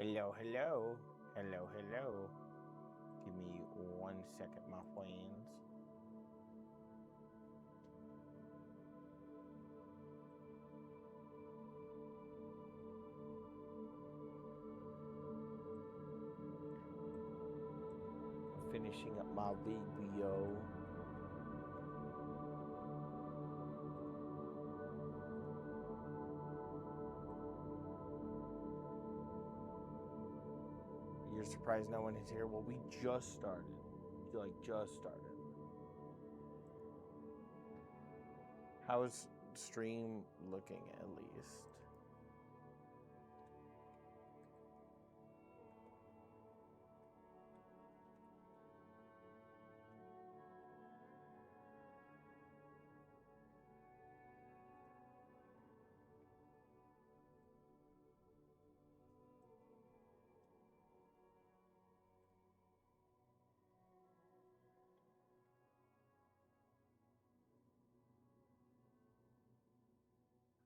Hello, hello, hello, hello. Give me 1 second, my friends. I'm finishing up my video. You're surprised no one is here? Well, we just started. Just started. How's stream looking at least?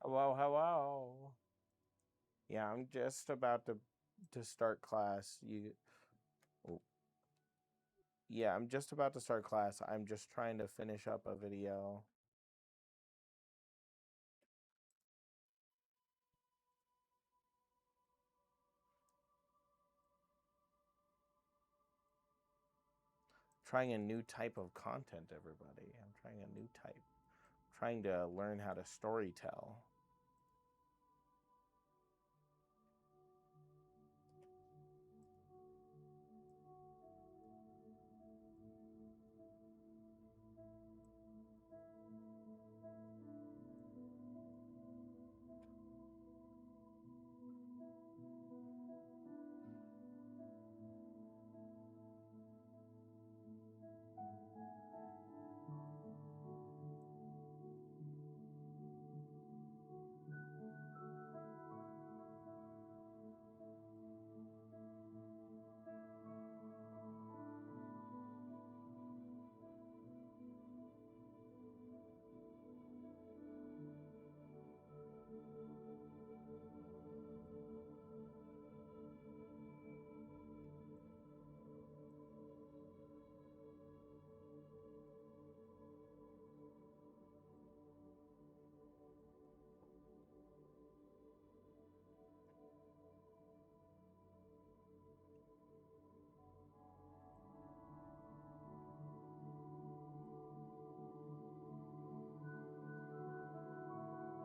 Hello, hello. Yeah, I'm just about to start class. Oh, yeah, I'm just about to start class. I'm just trying to finish up a video. Trying a new type of content, everybody. I'm trying a new type. Trying to learn how to story tell.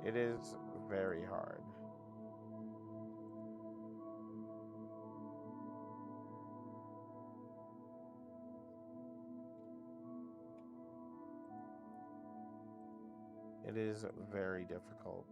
It is very hard. It is very difficult.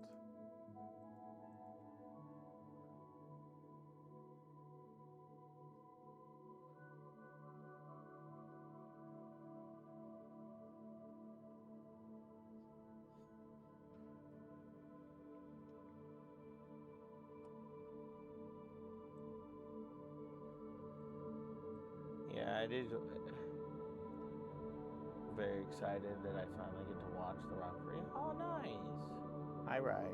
Yeah, it is very excited that I finally get to watch the Rockery. Oh, nice. Hi, Rise.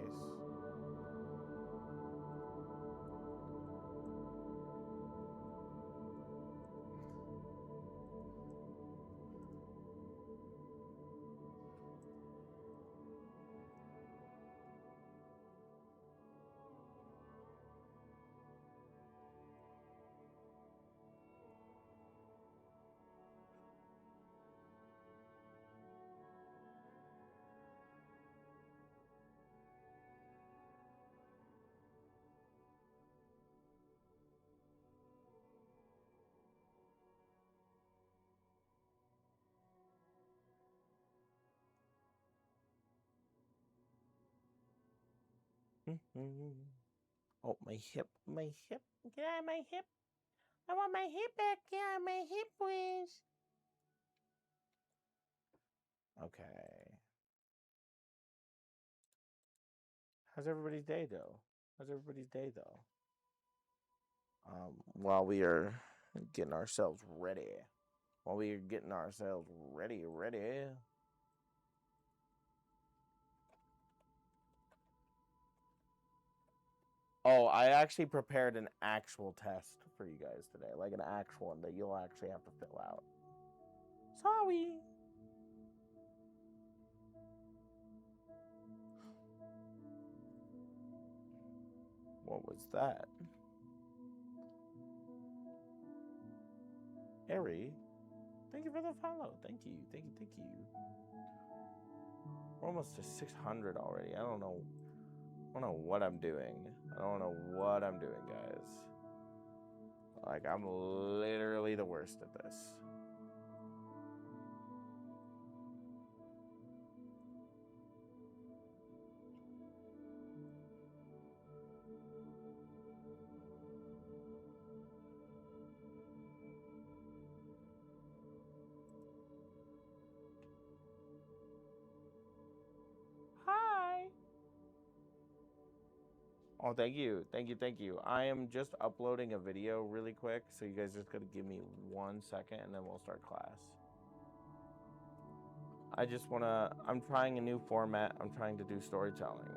Oh, my hip, my hip. Get out of my hip. I want my hip back. Get out of my hip, please. Okay. How's everybody's day, though? While we are getting ourselves ready. Ready. Oh, I actually prepared an actual test for you guys today. Like an actual one that you'll actually have to fill out. Sorry. What was that? Harry, thank you for the follow. Thank you. We're almost to 600 already. I don't know what I'm doing. Guys. Like, I'm literally the worst at this. Hi. Oh, thank you. I am just uploading a video really quick, so you guys just gotta give me 1 second and then we'll start class. I'm trying a new format. I'm trying to do storytelling.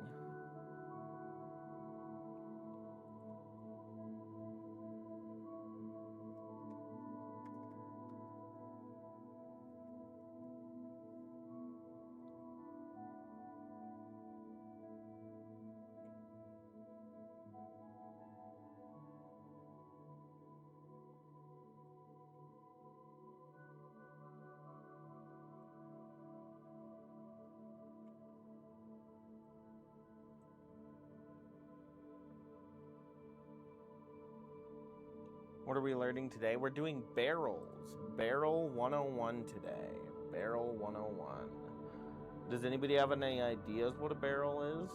What are we learning today? We're doing barrels. Beryl 101 today. Beryl 101. Does anybody have any ideas what a barrel is?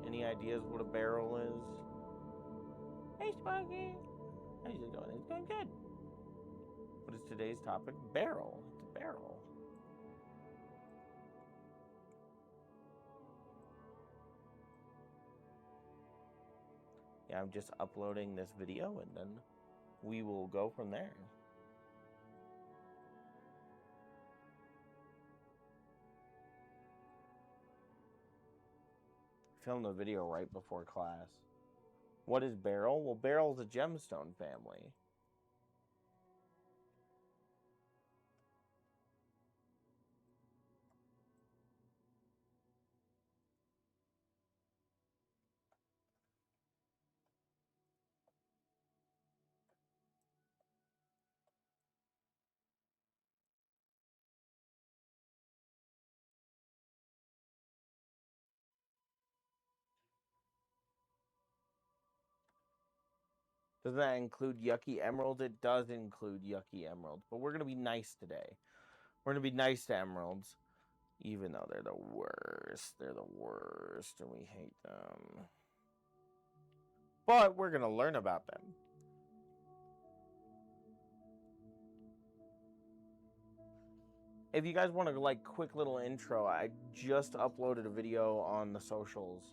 Any ideas what a barrel is? Hey, Sparky. How's it going? It's going good. What is today's topic? Beryl. It's a barrel. Yeah, I'm just uploading this video and then we will go from there. Filmed the video right before class. What is Beryl? Well, Beryl's a gemstone family. Does that include yucky emeralds? It does include yucky emeralds, but we're going to be nice today. We're going to be nice to emeralds, even though they're the worst. They're the worst, and we hate them. But we're going to learn about them. If you guys want a like quick little intro, I just uploaded a video on the socials.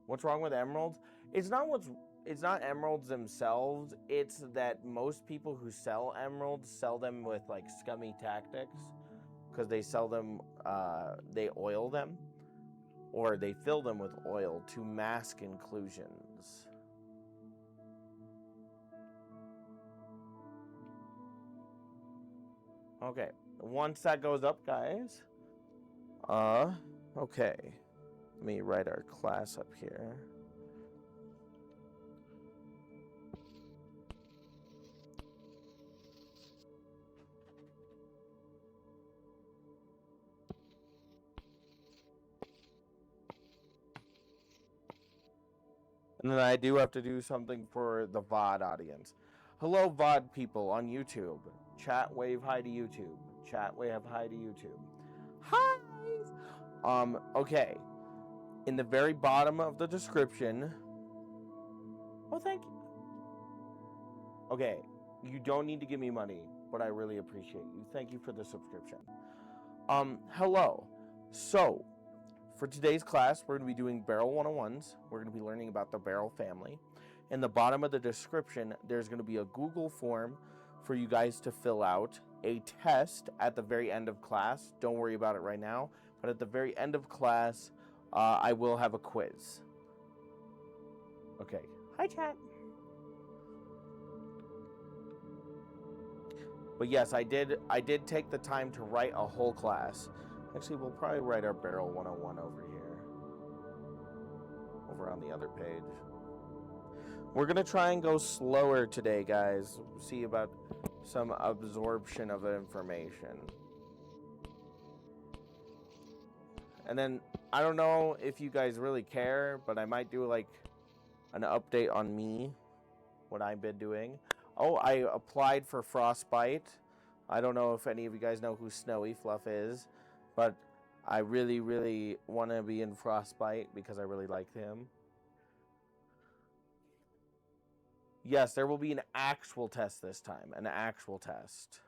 What's wrong with emeralds? It's not emeralds themselves. It's that most people who sell emeralds sell them with like scummy tactics, because they sell them, they oil them, or they fill them with oil to mask inclusions. Okay, once that goes up, guys, okay, let me write our class up here. And then I do have to do something for the VOD audience. Hello, VOD people on YouTube. Chat wave hi to YouTube. Chat wave hi to YouTube. Hi. Okay. In the very bottom of the description. Oh, thank you. Okay, you don't need to give me money, but I really appreciate you. Thank you for the subscription. Hello. So, for today's class, we're going to be doing Beryl 101s. We're going to be learning about the Beryl family. In the bottom of the description, there's going to be a Google form for you guys to fill out, a test at the very end of class. Don't worry about it right now, but at the very end of class, I will have a quiz. Okay. Hi, chat. But yes, I did take the time to write a whole class. Actually, we'll probably write our Beryl 101 over here. Over on the other page. We're going to try and go slower today, guys. See about some absorption of information. And then, I don't know if you guys really care, but I might do like an update on me, what I've been doing. Oh, I applied for Frostbite. I don't know if any of you guys know who Snowy Fluff is, but I really, really want to be in Frostbite because I really like him. Yes, there will be an actual test this time, an actual test.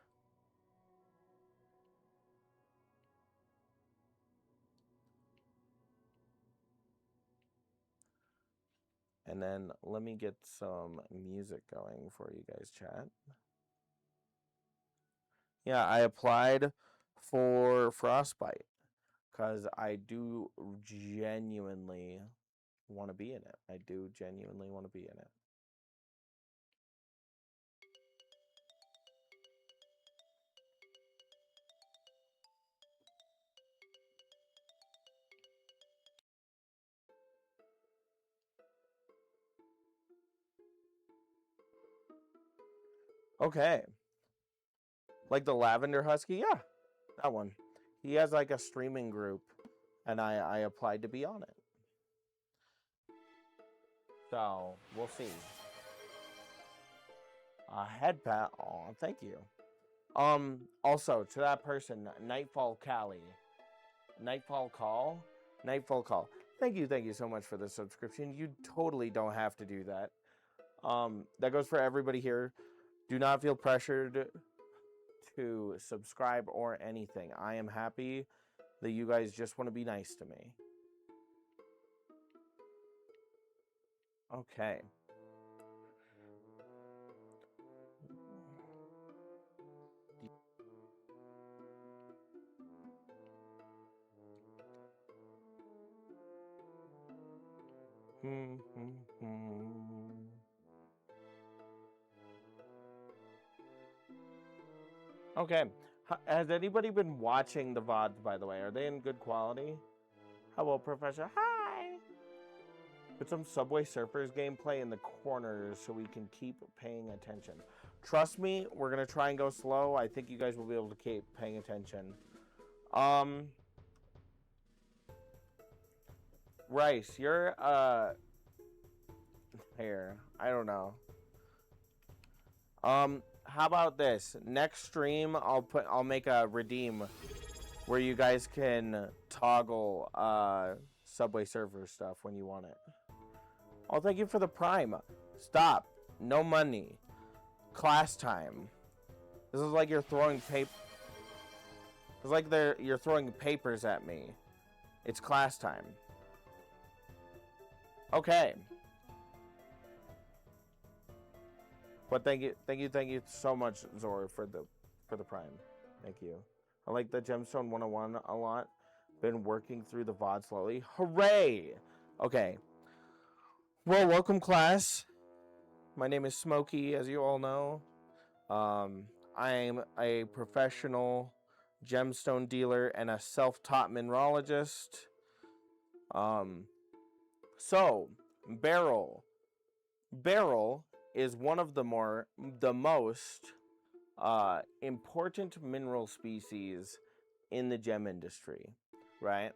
And then let me get some music going for you guys, chat. Yeah, I applied for Frostbite because I do genuinely want to be in it. I do genuinely want to be in it. Okay. Like the Lavender Husky? Yeah, that one. He has like a streaming group, and I applied to be on it. So, we'll see. Head pat. Aw, thank you. Also, to that person, Nightfall Callie. Nightfall Call? Nightfall Call. Thank you so much for the subscription. You totally don't have to do that. That goes for everybody here. Do not feel pressured to subscribe or anything. I am happy that you guys just want to be nice to me. Okay. Okay. Has anybody been watching the VODs, by the way? Are they in good quality? Hello, Professor. Hi! Put some Subway Surfers gameplay in the corners so we can keep paying attention. Trust me, we're going to try and go slow. I think you guys will be able to keep paying attention. Rice, you're, here. I don't know. How about this? Next stream, I'll make a redeem where you guys can toggle Subway Surfer stuff when you want it. Oh, thank you for the Prime. Stop. No money. Class time. This is like you're throwing paper. It's like you're throwing papers at me. It's class time. Okay. But thank you so much, Zora, for the Prime. Thank you. I like the Gemstone 101 a lot. Been working through the VOD slowly. Hooray! Okay. Well, welcome, class. My name is Smokey, as you all know. I'm a professional gemstone dealer and a self-taught mineralogist. So, Beryl. Beryl is one of the most important mineral species in the gem industry, right?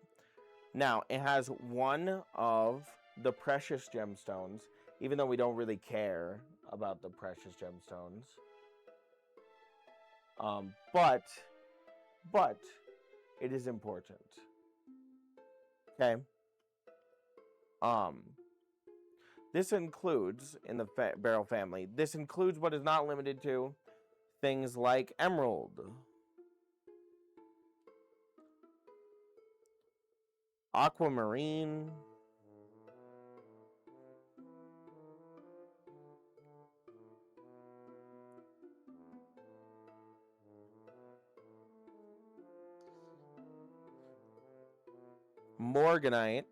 Now, it has one of the precious gemstones, even though we don't really care about the precious gemstones. But it is important. Okay. This includes, in the Beryl family, this includes but is not limited to things like emerald, aquamarine, morganite,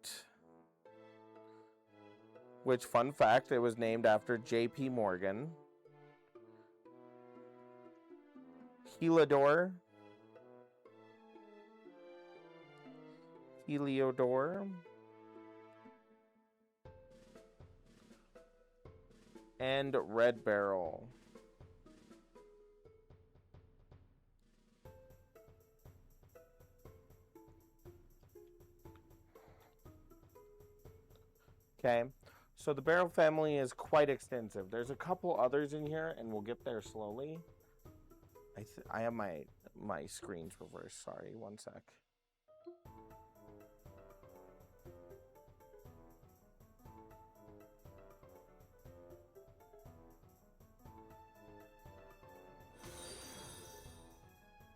which, fun fact, it was named after J.P. Morgan, Heliodor, and red beryl. Okay, so the Beryl family is quite extensive. There's a couple others in here, and we'll get there slowly. I have my screens reversed. Sorry, one sec.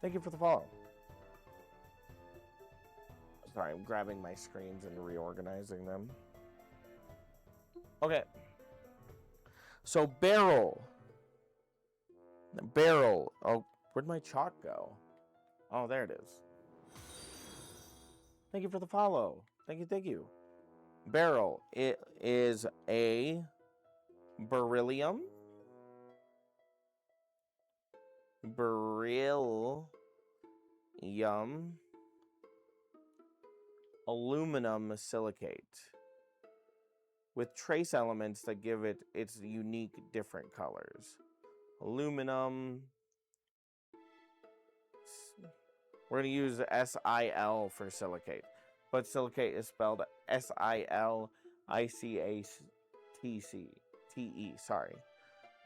Thank you for the follow. Sorry, I'm grabbing my screens and reorganizing them. Okay. So Beryl. Oh, where'd my chalk go? Oh, there it is. Thank you for the follow. Thank you. Beryl, it is a beryllium. Aluminum silicate with trace elements that give it its unique different colors. Aluminum. We're going to use SIL for silicate, but silicate is spelled SILICATE. Sorry,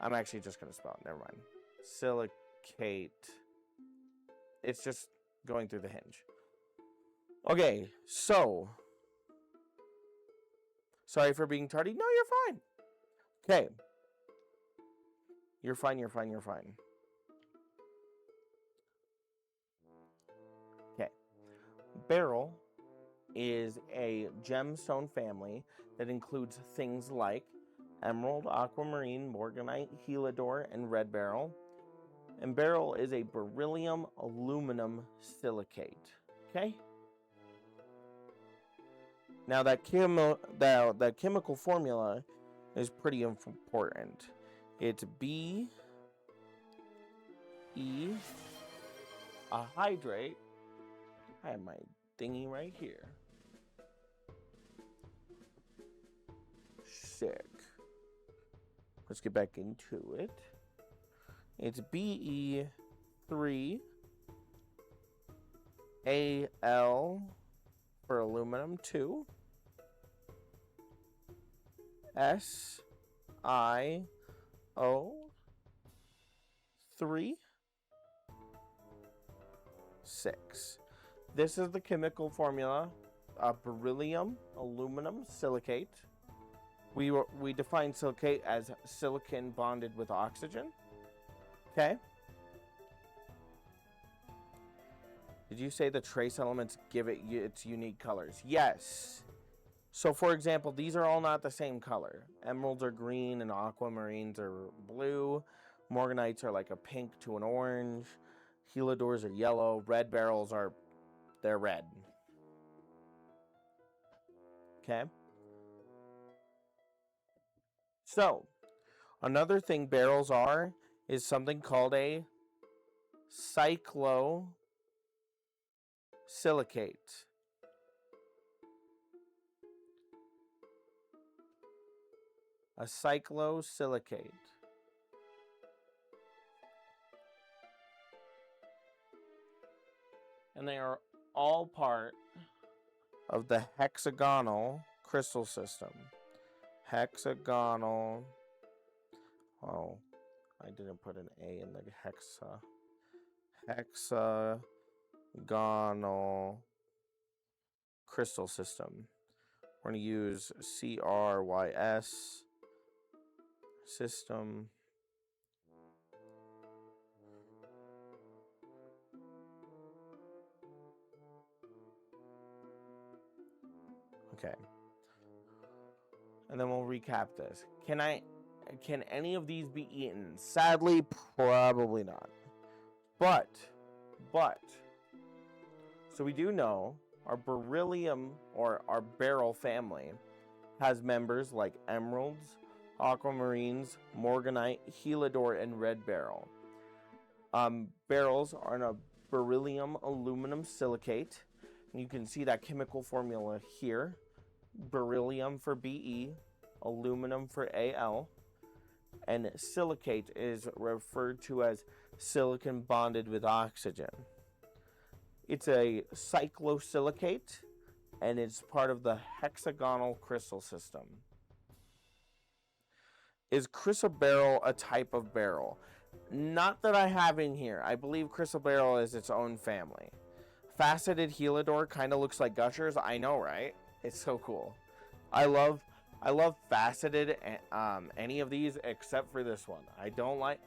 I'm actually just going to spell it. Never mind. Silicate. It's just going through the hinge. Okay, so sorry for being tardy. No, you're fine. Okay. You're fine. Okay. Beryl is a gemstone family that includes things like emerald, aquamarine, morganite, heliodor, and red beryl. And beryl is a beryllium aluminum silicate. Okay? Now that chemical formula is pretty important. It's B, E, a hydrate. I have my thingy right here. Sick. Let's get back into it. It's BE3, AL for aluminum 2, SiO3, 6. This is the chemical formula of beryllium aluminum silicate. We define silicate as silicon bonded with oxygen. Okay. Did you say the trace elements give it its unique colors? Yes. So, for example, these are all not the same color. Emeralds are green and aquamarines are blue. Morganites are like a pink to an orange. Heliodors are yellow. Red beryls they're red. Okay. So, another thing beryls are is something called a cyclosilicate. A cyclosilicate. And they are all part of the hexagonal crystal system. Hexagonal. Oh, I didn't put an A in the hexa. hexagonal crystal system. We're going to use CRYS system. Okay. And then we'll recap this. Can any of these be eaten? Sadly, probably not. But, so we do know our beryllium or our Beryl family has members like emeralds, aquamarines, morganite, helidor, and red beryl. Beryls are in a beryllium aluminum silicate. And you can see that chemical formula here. Beryllium for Be, aluminum for Al, and silicate is referred to as silicon bonded with oxygen. It's a cyclosilicate, and it's part of the hexagonal crystal system. Is chrysoberyl a type of beryl? Not that I have in here. I believe chrysoberyl is its own family. Faceted helidor kind of looks like gushers. I know, right? It's so cool. I love faceted any of these except for this one. I don't like.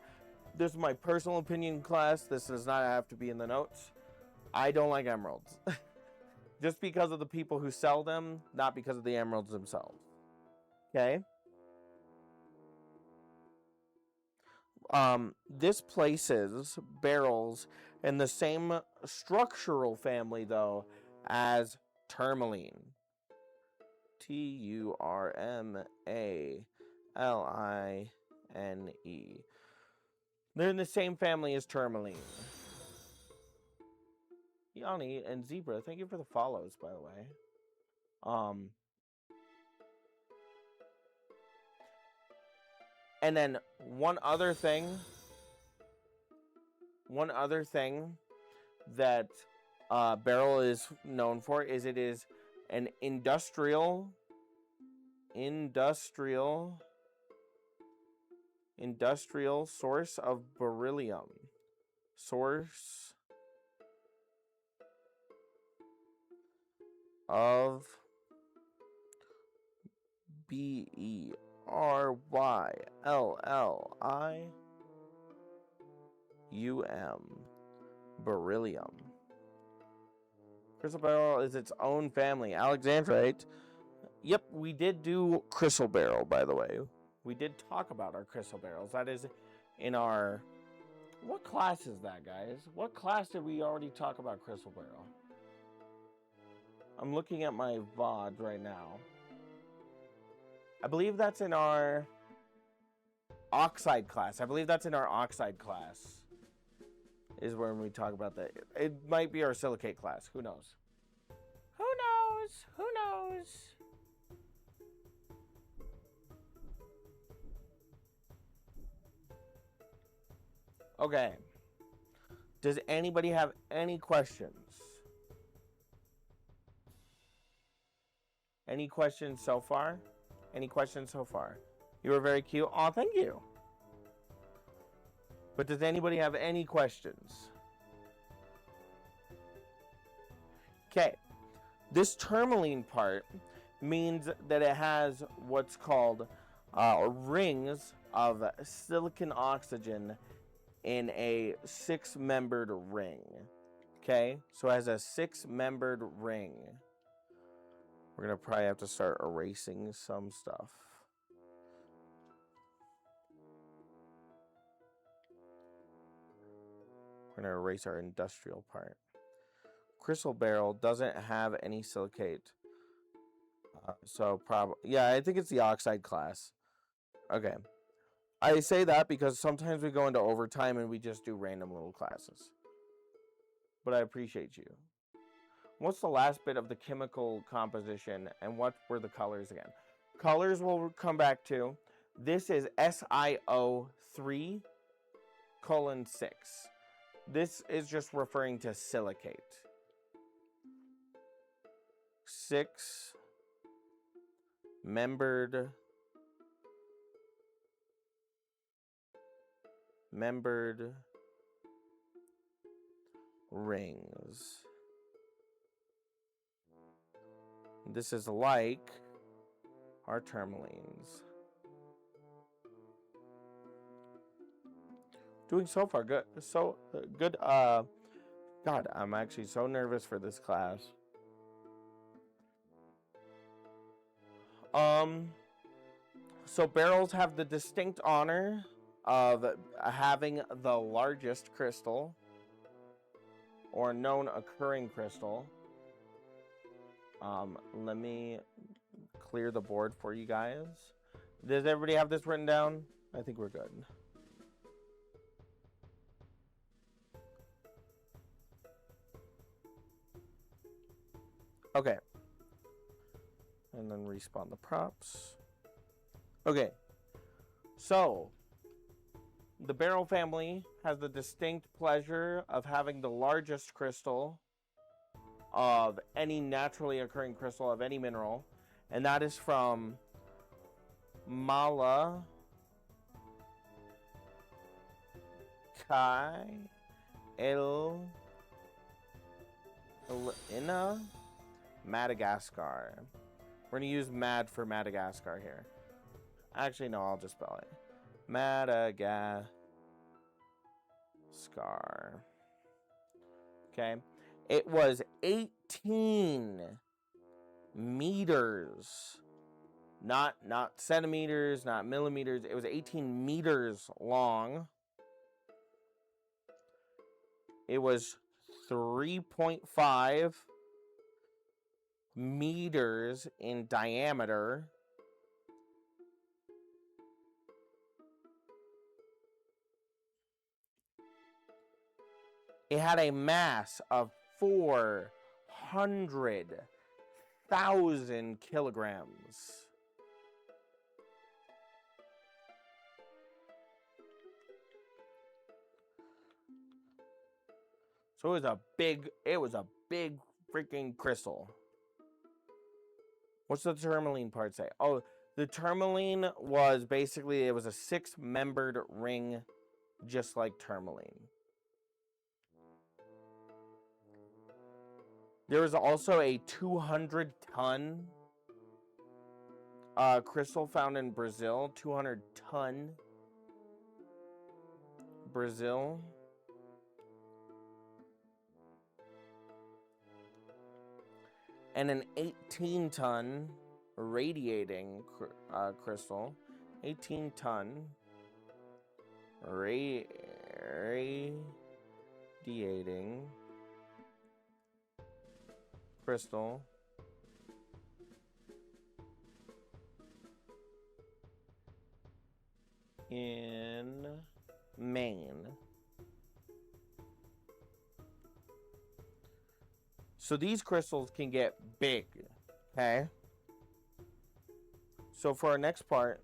This is my personal opinion, class. This does not have to be in the notes. I don't like emeralds. Just because of the people who sell them, not because of the emeralds themselves. Okay? This places beryls in the same structural family, though, as tourmaline. Turmaline. They're in the same family as tourmaline. Yanni and Zebra, thank you for the follows, by the way. And then one other thing that Beryl is known for is it is an industrial source of beryllium. Source of Beryllium. Beryllium. Chrysoberyl is its own family. Alexandrite. Yep, we did do chrysoberyl, by the way. We did talk about our chrysoberyls. That is in our... What class is that, guys? What class did we already talk about chrysoberyl? I'm looking at my VODs right now. I believe that's in our oxide class. Is where we talk about that. It might be our silicate class. Who knows? Who knows? Okay. Does anybody have any questions? Any questions so far? You were very cute. Aw, thank you. But does anybody have any questions? Okay. This tourmaline part means that it has what's called rings of silicon oxygen in a 6-membered ring. Okay? So it has a 6-membered ring. We're going to probably have to start erasing some stuff. We're going to erase our industrial part. Chrysoberyl doesn't have any silicate. So probably... Yeah, I think it's the oxide class. Okay. I say that because sometimes we go into overtime and we just do random little classes. But I appreciate you. What's the last bit of the chemical composition and what were the colors again? Colors we'll come back to. This is SiO3:6. This is just referring to silicate. 6-membered rings. This is like our tourmalines. Doing so far good. So good. God, I'm actually so nervous for this class. So Beryls have the distinct honor of having the largest crystal, or known occurring crystal. Let me clear the board for you guys. Does everybody have this written down? I think we're good. Okay. And then respawn the props. Okay. So, the Beryl family has the distinct pleasure of having the largest crystal of any naturally occurring crystal of any mineral. And that is from Mala Kai Ina Madagascar. We're going to use Mad for Madagascar here. Actually, no, I'll just spell it. Madagascar. Okay. It was 18 meters. Not centimeters, not millimeters. It was 18 meters long. It was 3.5 meters in diameter. It had a mass of 400,000 kilograms. So it was a big freaking crystal. What's the tourmaline part say? Oh, the tourmaline was basically, it was a 6-membered ring, just like tourmaline. There was also a 200-ton crystal found in Brazil. 200-ton Brazil. And an 18-ton radiating crystal. 18-ton radiating crystal in Maine. So these crystals can get big, okay? So for our next part,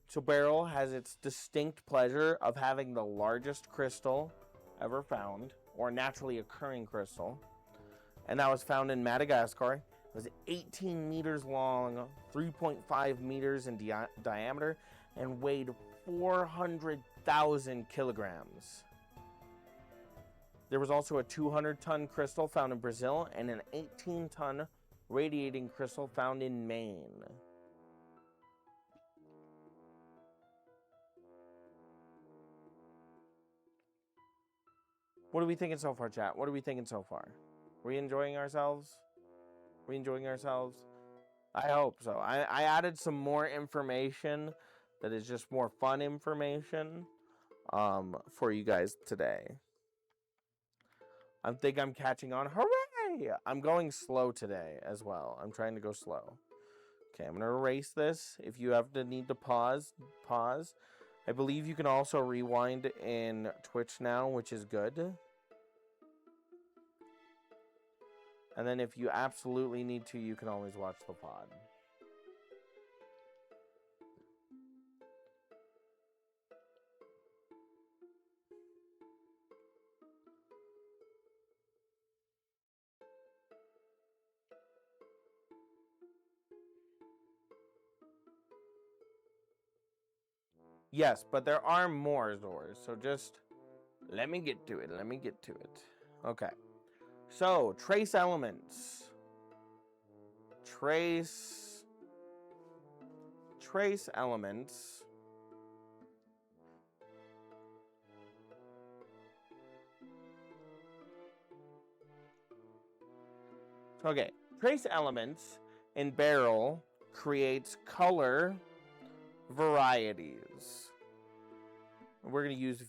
so Beryl has its distinct pleasure of having the largest crystal ever found, or naturally occurring crystal. And that was found in Madagascar. It was 18 meters long, 3.5 meters in diameter, and weighed 400,000 kilograms. There was also a 200-ton crystal found in Brazil and an 18-ton radiating crystal found in Maine. What are we thinking so far, chat? What are we thinking so far? Are we enjoying ourselves? Are we enjoying ourselves? I hope so. I added some more information that is just more fun information for you guys today. I think I'm catching on. Hooray! I'm going slow today as well. I'm trying to go slow. Okay, I'm going to erase this. If you have the need to pause. I believe you can also rewind in Twitch now, which is good. And then if you absolutely need to, you can always watch the pod. Yes, but there are more Zors, so just Let me get to it. Let me get to it. Okay. So, trace elements. Trace elements. Okay. Trace elements in Beryl creates color varieties. We're going to use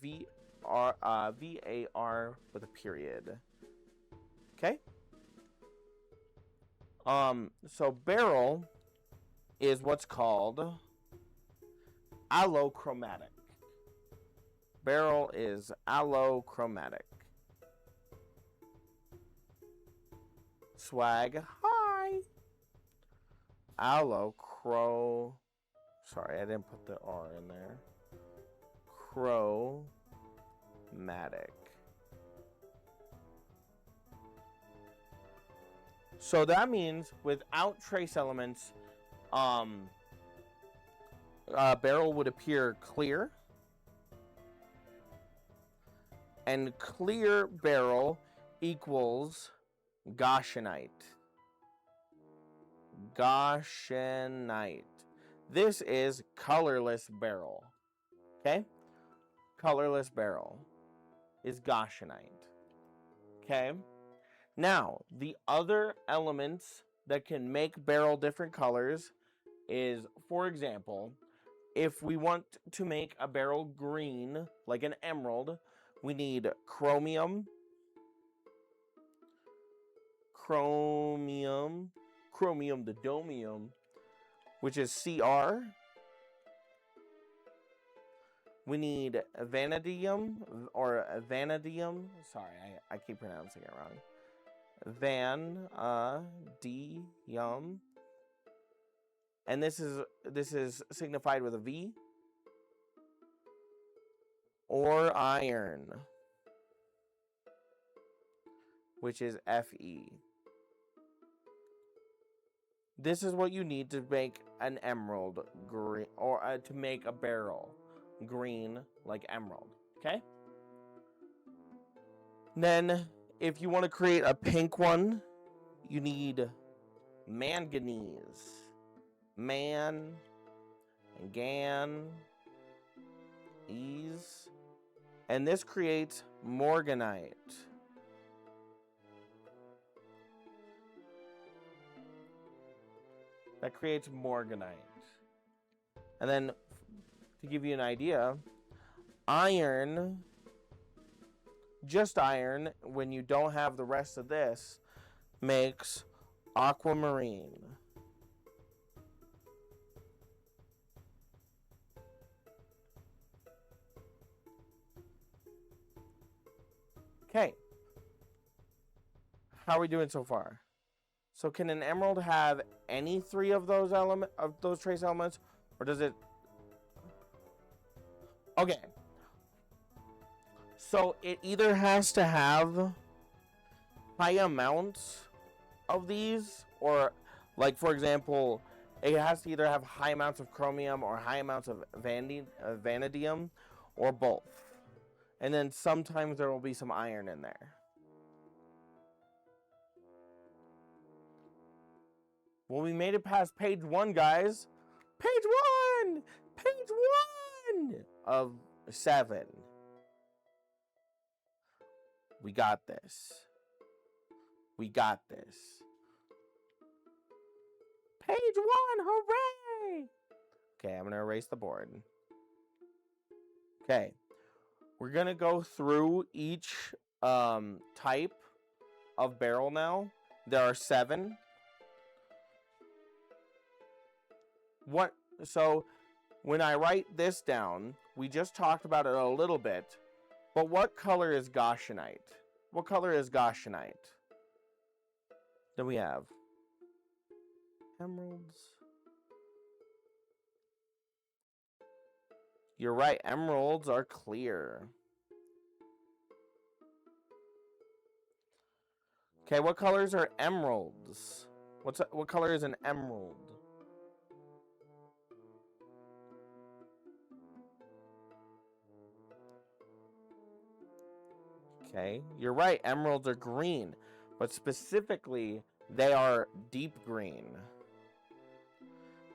VAR with a period. Okay? So Beryl is what's called allochromatic. Beryl is allochromatic. Swag, hi! Sorry, I didn't put the R in there. Chromatic. So that means without trace elements, Beryl would appear clear. And clear Beryl equals Gaussianite. Gaussianite. This is colorless Beryl. Okay? Colorless Beryl is Gaussianite. Okay? Now, the other elements that can make Beryl different colors is, for example, if we want to make a Beryl green, like an emerald, we need chromium, the domium, which is Cr. We need vanadium, sorry, I keep pronouncing it wrong. Vanadium. And this is signified with a V. Or iron, which is Fe. This is what you need to make an emerald green, or to make a Beryl green like emerald. Okay? Then, if you want to create a pink one, you need manganese. Manganese. And this creates morganite. That creates morganite. And then, to give you an idea, iron, just iron, when you don't have the rest of this, makes aquamarine. Okay. How are we doing so far? So can an emerald have any three of those trace elements, or does it? Okay. So it either has to have high amounts of these, or, like, for example, it has to either have high amounts of chromium or high amounts of vanadium, or both. And then sometimes there will be some iron in there. Well, we made it past page 1, guys. Page 1! Page 1 of 7. We got this. We got this. Page 1, hooray! Okay, I'm going to erase the board. Okay. We're going to go through each type of Beryl now. There are 7. So when I write this down, we just talked about it a little bit, but what color is Gaussianite? What color is Gaussianite? Then we have emeralds. You're right, emeralds are clear. Okay, what colors are emeralds? What color is an emerald? Okay, you're right. Emeralds are green, but specifically, they are deep green.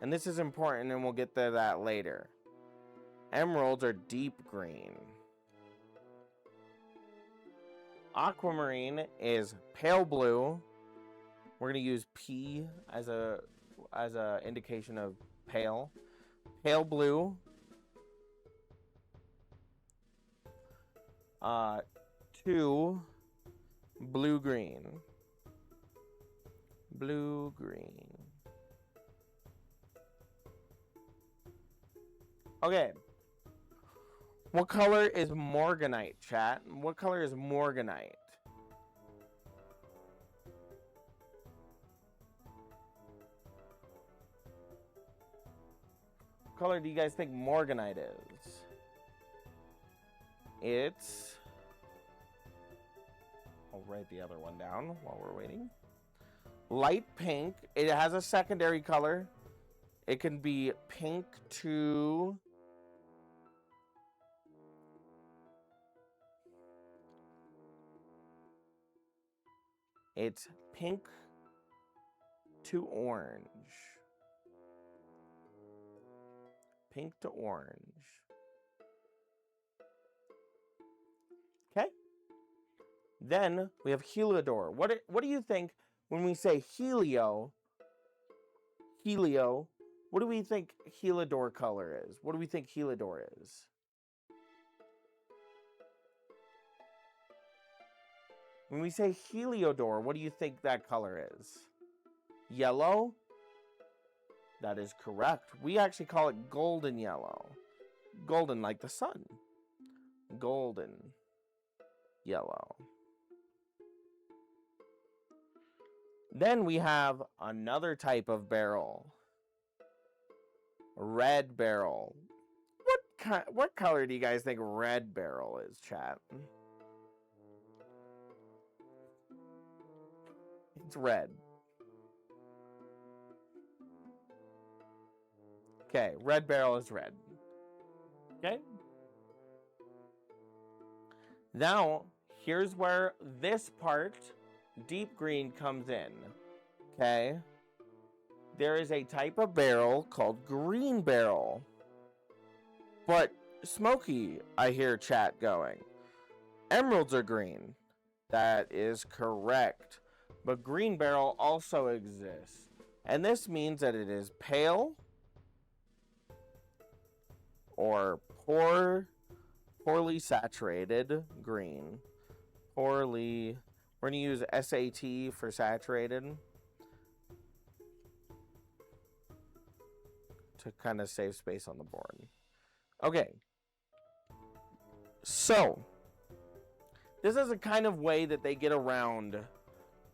And this is important, and we'll get to that later. Emeralds are deep green. Aquamarine is pale blue. We're going to use P as a indication of pale. Pale blue. To blue green. Blue green. Okay. What color is morganite, chat? What color is morganite? What color do you guys think morganite is? It's... I'll write the other one down while we're waiting. Light pink. It has a secondary color. It can be pink to... It's pink to orange. Pink to orange. Okay. Then we have heliodor. What do you think when we say helio, what do we think heliodor color is? What do we think heliodor is? When we say heliodor, what do you think that color is? Yellow? That is correct. We actually call it golden yellow. Golden like the sun. Golden yellow. Then we have another type of beryl. Red beryl. What color do you guys think red beryl is, chat? It's red. Okay, red beryl is red. Okay? Now, here's where this part, deep green, comes in. Okay? There is a type of beryl called green beryl. But, Smokey, I hear chat going. Emeralds are green. That is correct. But green beryl also exists. And this means that it is pale or poorly saturated green. We're going to use SAT for saturated to kind of save space on the board. Okay. So, this is a kind of way that they get around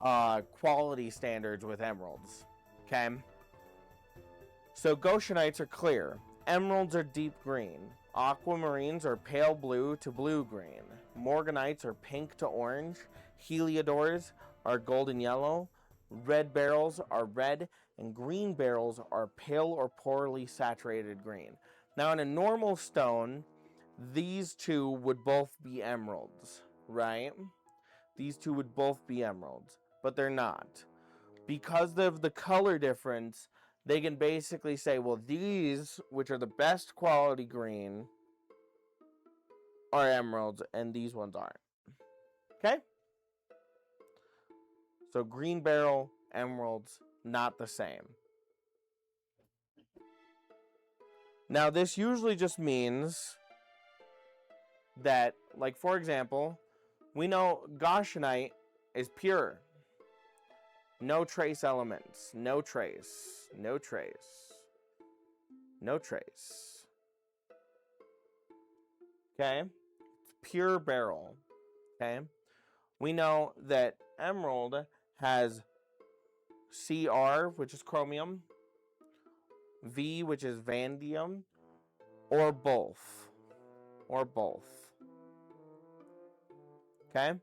quality standards with emeralds. Okay? So, Goshenites are clear. Emeralds are deep green. Aquamarines are pale blue to blue-green. Morganites are pink to orange. Heliodors are golden yellow. Red beryls are red. And green beryls are pale or poorly saturated green. Now, in a normal stone, these two would both be emeralds, right? These two would both be emeralds, but they're not. Because of the color difference, they can basically say, well, these, which are the best quality green, are emeralds, and these ones aren't. Okay? So green beryl, emeralds, not the same. Now, this usually just means that, like, for example, we know Goshenite is pure. No trace elements. No trace. No trace. No trace. Okay? It's pure beryl. Okay? We know that emerald has Cr, which is chromium, V, which is vanadium, or both. Or both. Okay?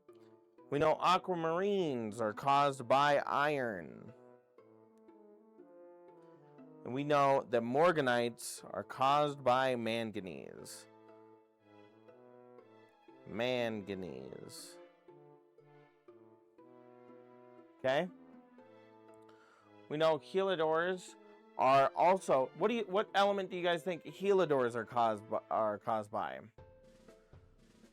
We know aquamarines are caused by iron. And we know that morganites are caused by manganese. Manganese. Okay. We know helidors are also. What element do you guys think helidors are caused by?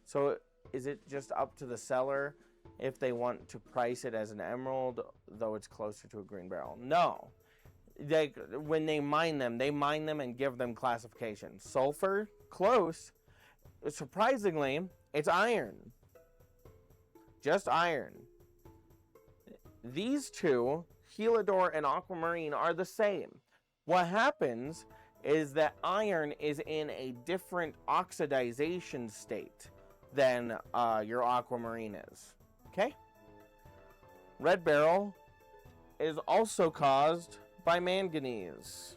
So is it just up to the seller if they want to price it as an emerald, though it's closer to a green beryl? No. When they mine them and give them classifications. Sulfur, close. Surprisingly, it's iron. Just iron. These two, helidor and aquamarine, are the same. What happens is that iron is in a different oxidization state than your aquamarine is. Okay? Red beryl is also caused by manganese,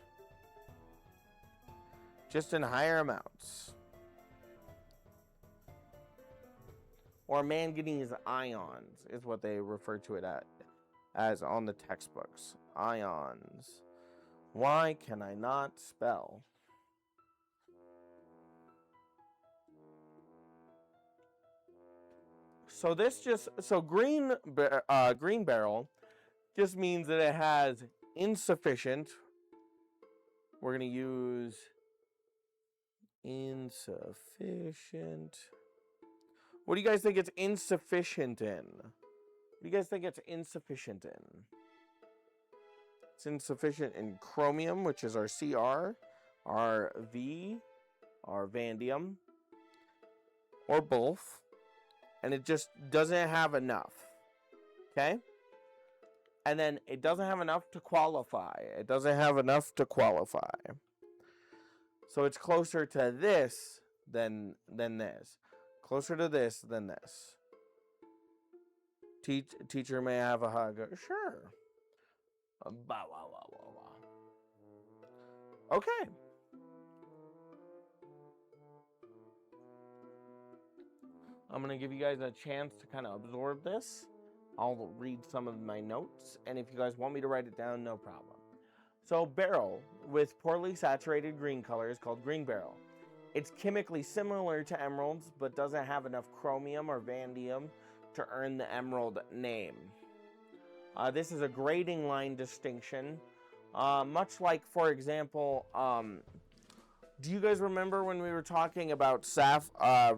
just in higher amounts. Or manganese ions is what they refer to it as on the textbooks. Ions. Why can I not spell? So green beryl just means that it has insufficient. We're going to use insufficient. What do you guys think it's insufficient in? What do you guys think it's insufficient in? It's insufficient in chromium, which is our Cr, our V, our vanadium, or both. And it just doesn't have enough. Okay? And then it doesn't have enough to qualify. It doesn't have enough to qualify. So it's closer to this than this. Closer to this than this. Teacher, may I have a hug? Sure. Okay. I'm going to give you guys a chance to kind of absorb this. I'll read some of my notes, and if you guys want me to write it down, no problem. So beryl with poorly saturated green color is called green beryl. It's chemically similar to emeralds, but doesn't have enough chromium or vanadium to earn the emerald name. This is a grading line distinction, much like, for example, do you guys remember when we were talking about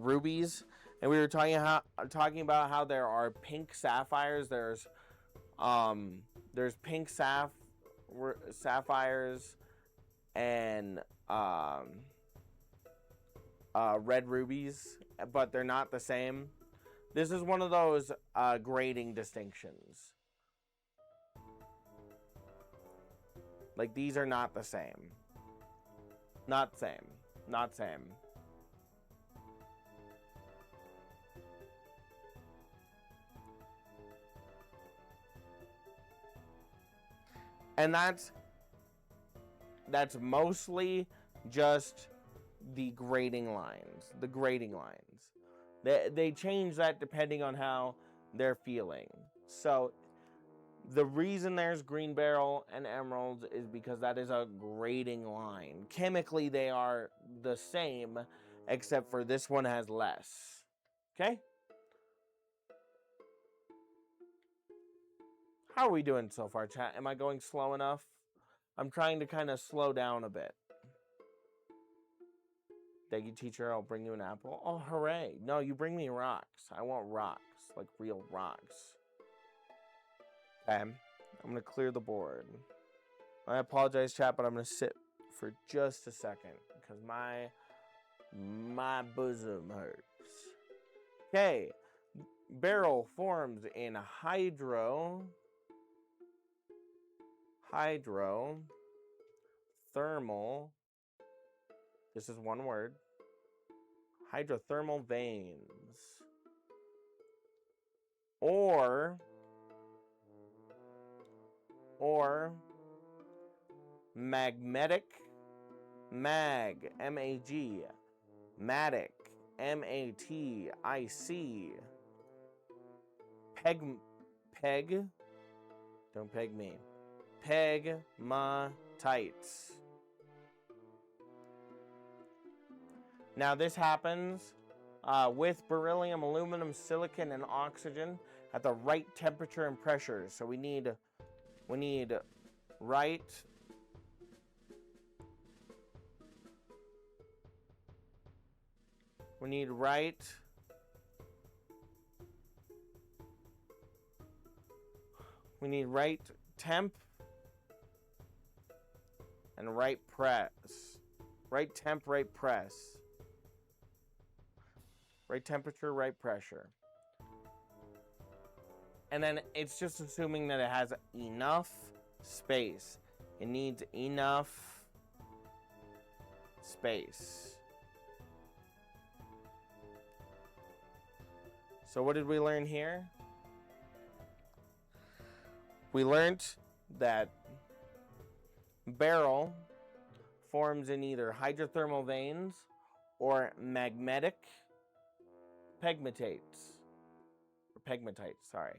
rubies? And we were talking about how there are pink sapphires. There's pink sapphires and red rubies, but they're not the same. This is one of those grading distinctions. Like, these are not the same. Not same. Not same. And that's mostly just the grading lines. The grading lines. They change that depending on how they're feeling. So the reason there's green beryl and emeralds is because that is a grading line. Chemically, they are the same, except for this one has less. Okay? How are we doing so far, chat? Am I going slow enough? I'm trying to kind of slow down a bit. Thank you, teacher. I'll bring you an apple. Oh, hooray. No, you bring me rocks. I want rocks. Like real rocks. Okay. I'm going to clear the board. I apologize, chat, but I'm going to sit for just a second because my bosom hurts. Okay. Beryl forms in hydrothermal. This is one word. Hydrothermal veins. Or magmatic, M-A-G, matic, M-A-T-I-C, peg, don't peg me, pegmatites. Now this happens with beryllium, aluminum, silicon, and oxygen. at the right temperature and pressure. So we need right temp and right press. Right temp, right press. Right temperature, right pressure. And then it's just assuming that it has enough space. It needs enough space. So what did we learn here? We learned that Beryl forms in either hydrothermal veins or magmatic pegmatites. Sorry.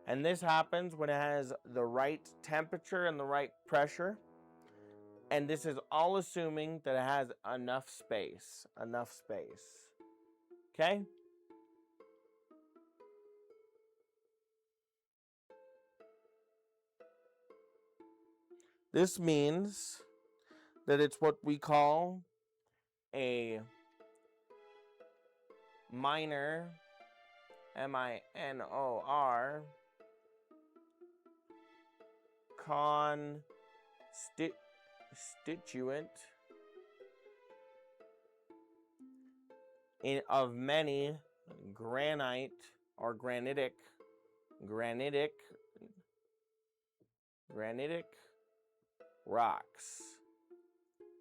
And this happens when it has the right temperature and the right pressure. And this is all assuming that it has enough space. Okay? This means that it's what we call a minor, minor, constituent of many granite or granitic rocks.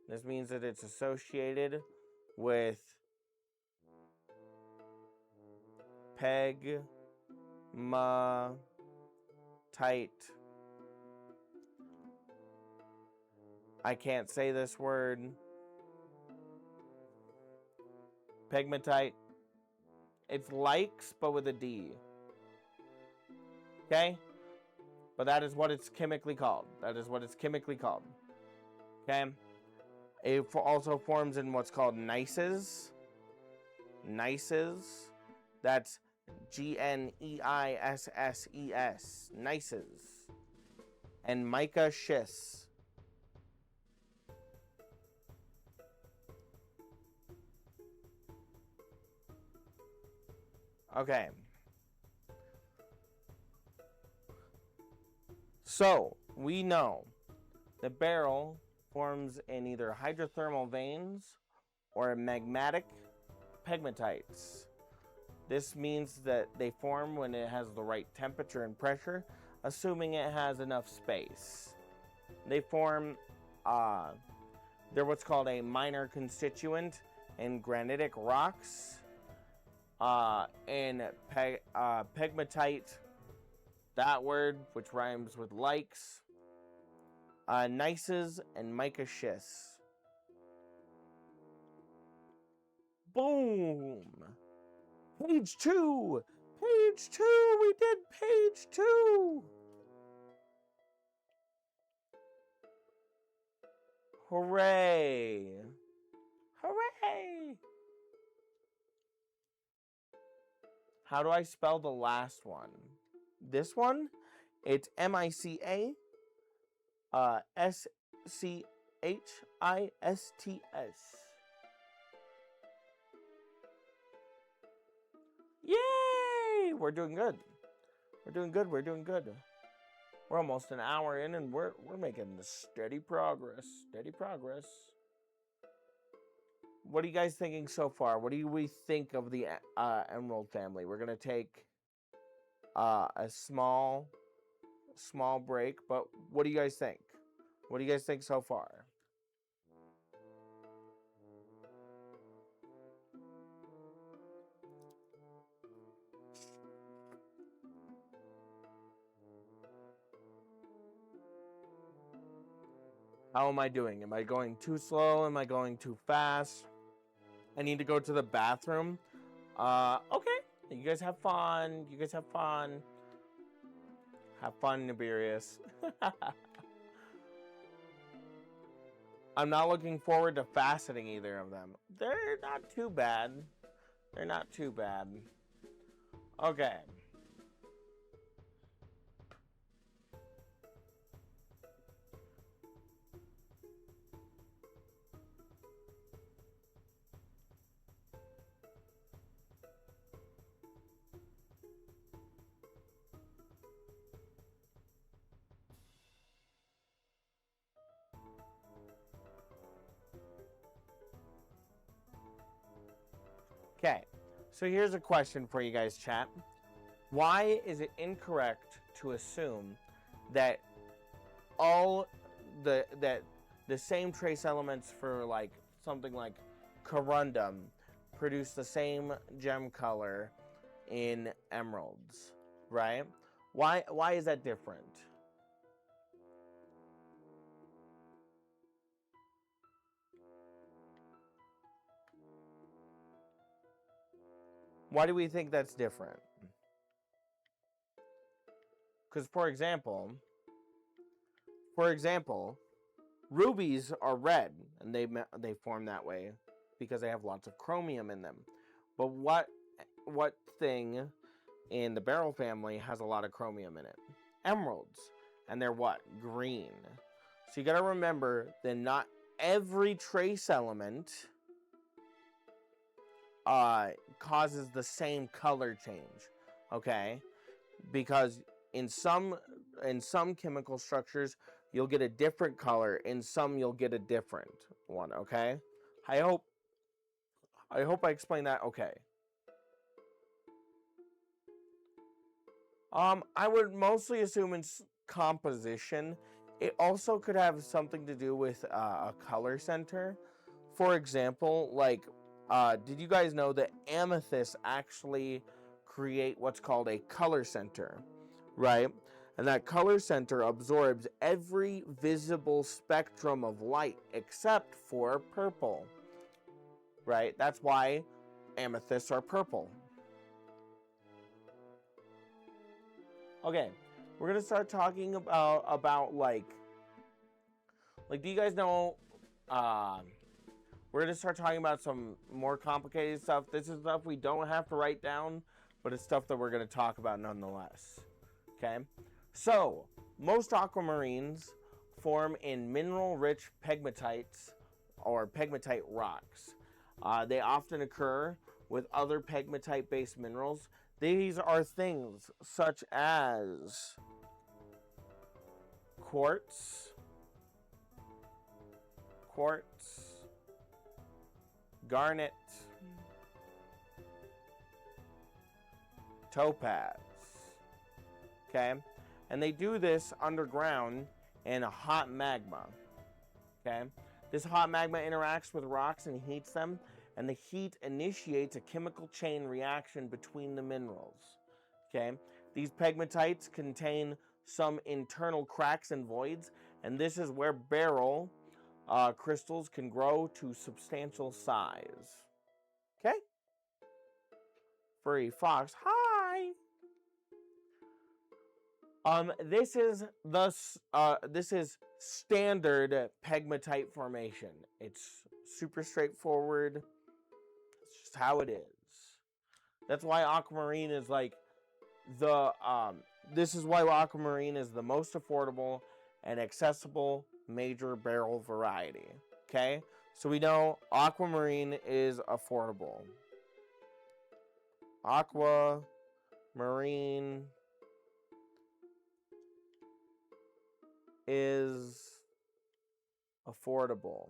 This means that it's associated with pegmatite. I can't say this word. Pegmatite. It's likes, but with a D. Okay? But that is what it's chemically called. Okay? It also forms in what's called gneisses. That's Gneisses. Gneisses. And mica schists. Okay. So, we know the Beryl forms in either hydrothermal veins or magmatic pegmatites. This means that they form when it has the right temperature and pressure, assuming it has enough space. They form, they're what's called a minor constituent in granitic rocks, in pegmatite, that word, which rhymes with likes, gneisses, and mica schists. Boom! Page 2! Page 2! We did page 2! Hooray! Hooray! How do I spell the last one? This one? It's MICA SCHISTS. Yay! We're doing good. We're almost an hour in and we're making steady progress. What are you guys thinking so far? What do we think of the emerald family? We're going to take a small break, but what do you guys think? What do you guys think so far? How am I doing? Am I going too slow? Am I going too fast? I need to go to the bathroom. Okay. You guys have fun. Have fun, Nibirius. I'm not looking forward to faceting either of them. They're not too bad. Okay. Okay, so here's a question for you guys, chat. Why is it incorrect to assume that all the same trace elements for like something like corundum produce the same gem color in emeralds, right? Why is that different? Why do we think that's different? Because for example, rubies are red, and they form that way because they have lots of chromium in them. But what thing in the Beryl family has a lot of chromium in it? Emeralds, and they're what? Green. So you got to remember that not every trace element causes the same color change, okay? Because in some chemical structures you'll get a different color, in some you'll get a different one, okay? I hope I explained that okay. I would mostly assume it's composition. It also could have something to do with a color center. For example, like, did you guys know that amethysts actually create what's called a color center, right? And that color center absorbs every visible spectrum of light except for purple, right? That's why amethysts are purple. Okay, we're gonna start talking about like do you guys know? We're gonna start talking about some more complicated stuff. This is stuff we don't have to write down, but it's stuff that we're gonna talk about nonetheless. Okay, so most aquamarines form in mineral-rich pegmatites or pegmatite rocks. They often occur with other pegmatite-based minerals. These are things such as quartz, garnet, topaz. Okay? And they do this underground in a hot magma. Okay? This hot magma interacts with rocks and heats them, and the heat initiates a chemical chain reaction between the minerals. Okay? These pegmatites contain some internal cracks and voids, and this is where Beryl crystals can grow to substantial size. Okay? Furry fox, hi! This is standard pegmatite formation. It's super straightforward. It's just how it is. That's why aquamarine is like this is why aquamarine is the most affordable and accessible major Beryl variety. Okay? So we know aquamarine is affordable. Aquamarine is affordable.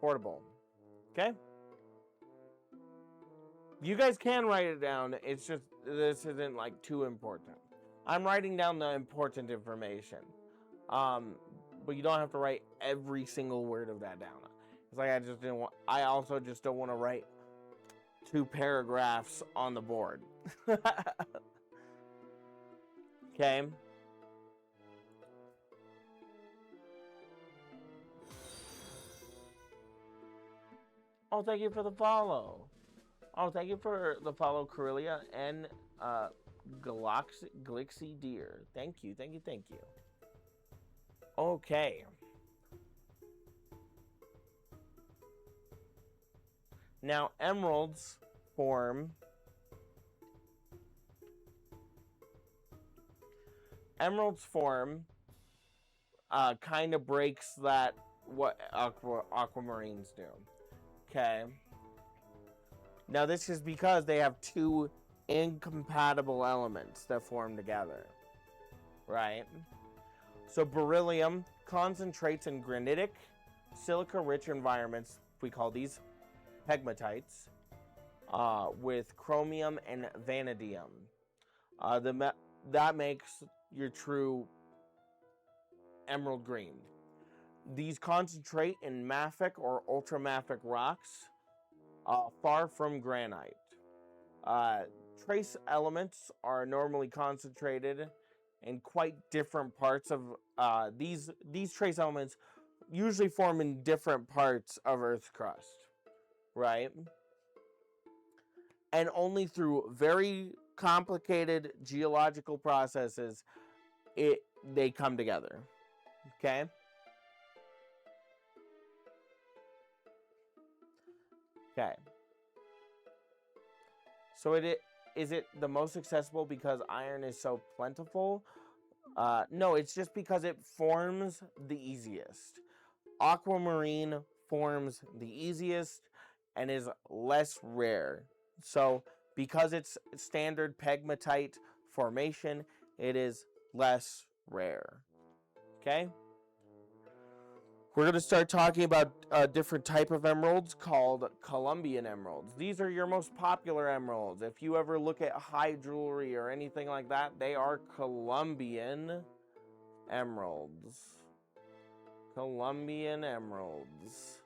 Affordable. Okay? You guys can write it down. It's just, this isn't like too important. I'm writing down the important information. But you don't have to write every single word of that down. It's like I also just don't want to write 2 paragraphs on the board. Okay? Oh, thank you for the follow. Oh, thank you for the follow, Corellia and Glixy Deer. Thank you. Okay. Now, emeralds form kind of breaks that what aquamarines do. Okay. Now this is because they have 2 incompatible elements that form together. Right? So beryllium concentrates in granitic, silica-rich environments. We call these pegmatites. With chromium and vanadium. That makes your true emerald green. These concentrate in mafic or ultramafic rocks, far from granite. Trace elements are normally concentrated in quite different parts of these trace elements usually form in different parts of Earth's crust, right? And only through very complicated geological processes they come together. Okay? Okay. So is it the most accessible because iron is so plentiful? No, it's just because it forms the easiest. Aquamarine forms the easiest and is less rare. So because it's standard pegmatite formation, it is less rare. Okay? We're going to start talking about a different type of emeralds called Columbian emeralds. These are your most popular emeralds. If you ever look at high jewelry or anything like that, they are Columbian emeralds. Columbian emeralds.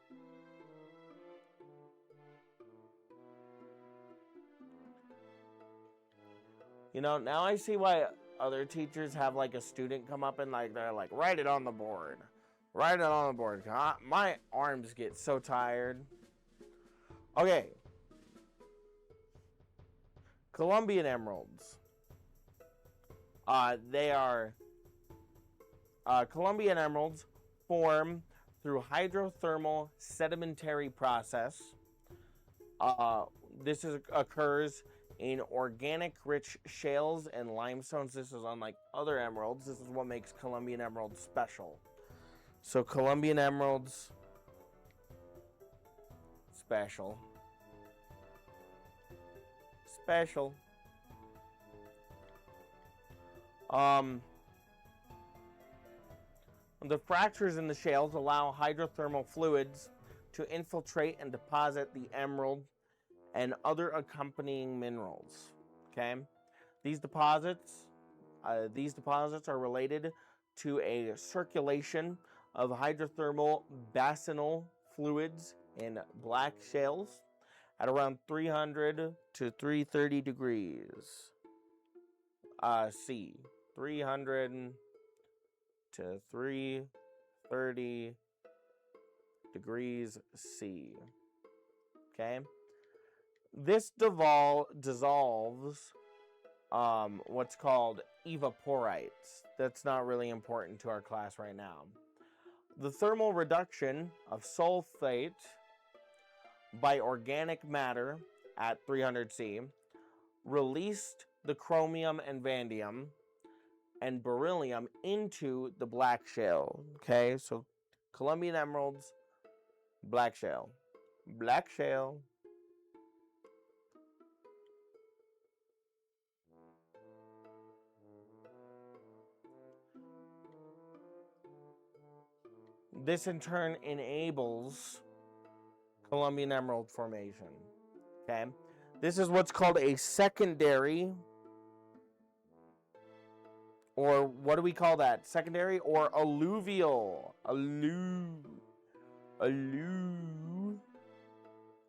You know, now I see why other teachers have like a student come up and they're like, write it on the board. Write it on the board. My arms get so tired. Okay. Columbian emeralds. Columbian emeralds form through hydrothermal sedimentary process. This occurs in organic rich shales and limestones. This is unlike other emeralds. This is what makes Columbian emeralds special. So Columbian emeralds, special. The fractures in the shales allow hydrothermal fluids to infiltrate and deposit the emerald and other accompanying minerals. Okay, these deposits are related to a circulation of hydrothermal basinal fluids in black shales at around 300 to 330 degrees C. 300 to 330 degrees C. Okay? This dissolves what's called evaporites. That's not really important to our class right now. The thermal reduction of sulfate by organic matter at 300 C released the chromium and vanadium and beryllium into the black shale. Okay, so Columbian emeralds, black shale. Black shale. This in turn enables Columbian emerald formation. Okay, this is what's called a secondary, or what do we call that? Secondary or alluvial?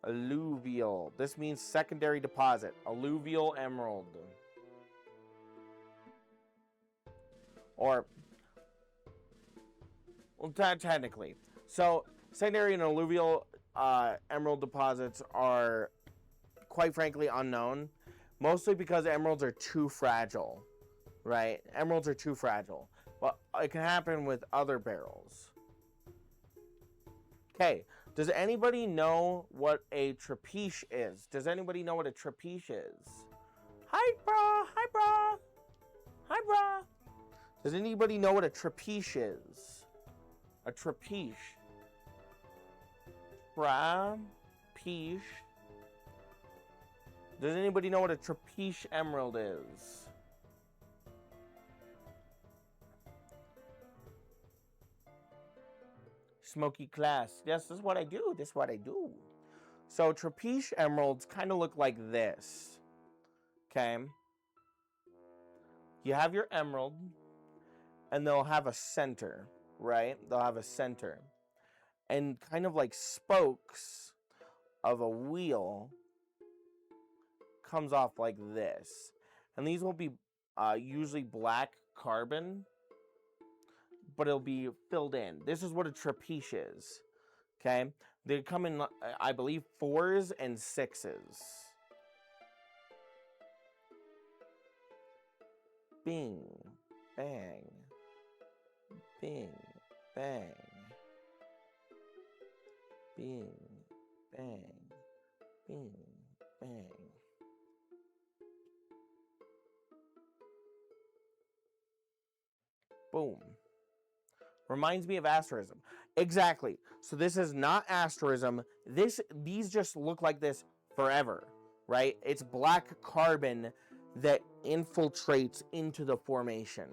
Alluvial. This means secondary deposit. Alluvial emerald. Or, well, technically. So, secondary and alluvial emerald deposits are, quite frankly, unknown. Mostly because emeralds are too fragile. Right? Emeralds are too fragile. But it can happen with other barrels. Okay. Does anybody know what a trapeche is? Does anybody know what a trapeche is? Hi, brah. Hi, brah. Hi, brah. Does anybody know what a trapeche is? A trapeche. Trapeche. Does anybody know what a trapeche emerald is? smoky class. Yes, this is what I do. This is what I do. So trapezium emeralds kind of look like this. Okay. You have your emerald, and they'll have a center, right? They'll have a center. And kind of like spokes of a wheel comes off like this. And these will be usually black carbon, but it'll be filled in. This is what a trapezium is. Okay? They come in, I believe, 4s and 6s. Bing, bang, bing, bang, bing, bang, bing, bang. Boom. Reminds me of asterism. Exactly. So this is not asterism. These just look like this forever, right? It's black carbon that infiltrates into the formation,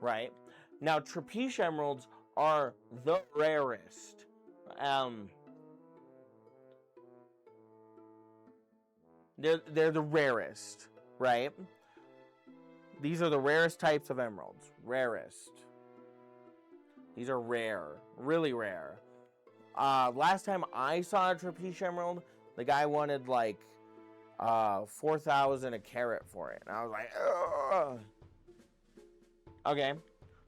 right? Now, trapezium emeralds are the rarest. They're the rarest, right? These are the rarest types of emeralds. Rarest. These are rare. Really rare. Last time I saw a trapezium emerald, the guy wanted like 4,000 a carat for it. And I was like, ugh. Okay.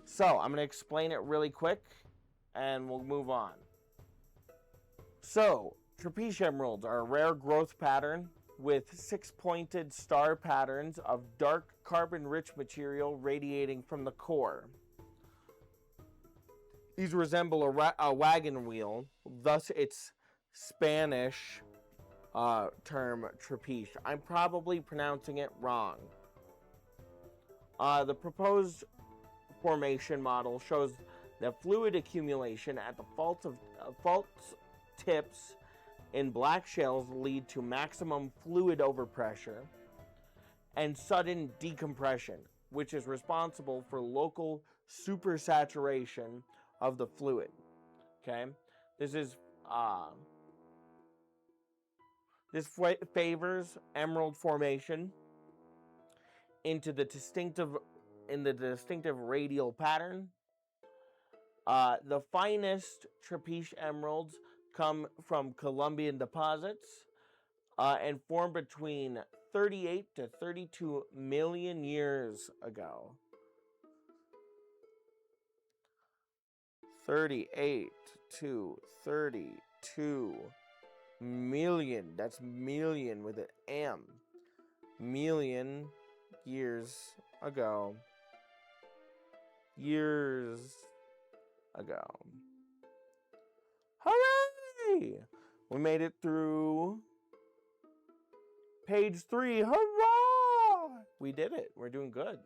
So, I'm going to explain it really quick, and we'll move on. So, trapezium emeralds are a rare growth pattern with 6-pointed star patterns of dark carbon-rich material radiating from the core. These resemble a wagon wheel, thus its Spanish term trapezium. I'm probably pronouncing it wrong. The proposed formation model shows that fluid accumulation at the fault tips in black shales lead to maximum fluid overpressure and sudden decompression, which is responsible for local supersaturation of the fluid. Okay, this favors emerald formation into the distinctive radial pattern. The finest trapezium emeralds come from Colombian deposits and formed between 38 to 32 million years ago. 38 to 32 million. That's million with an M. Million years ago. Years ago. Hooray! We made it through page 3. Hurrah! We did it. We're doing good.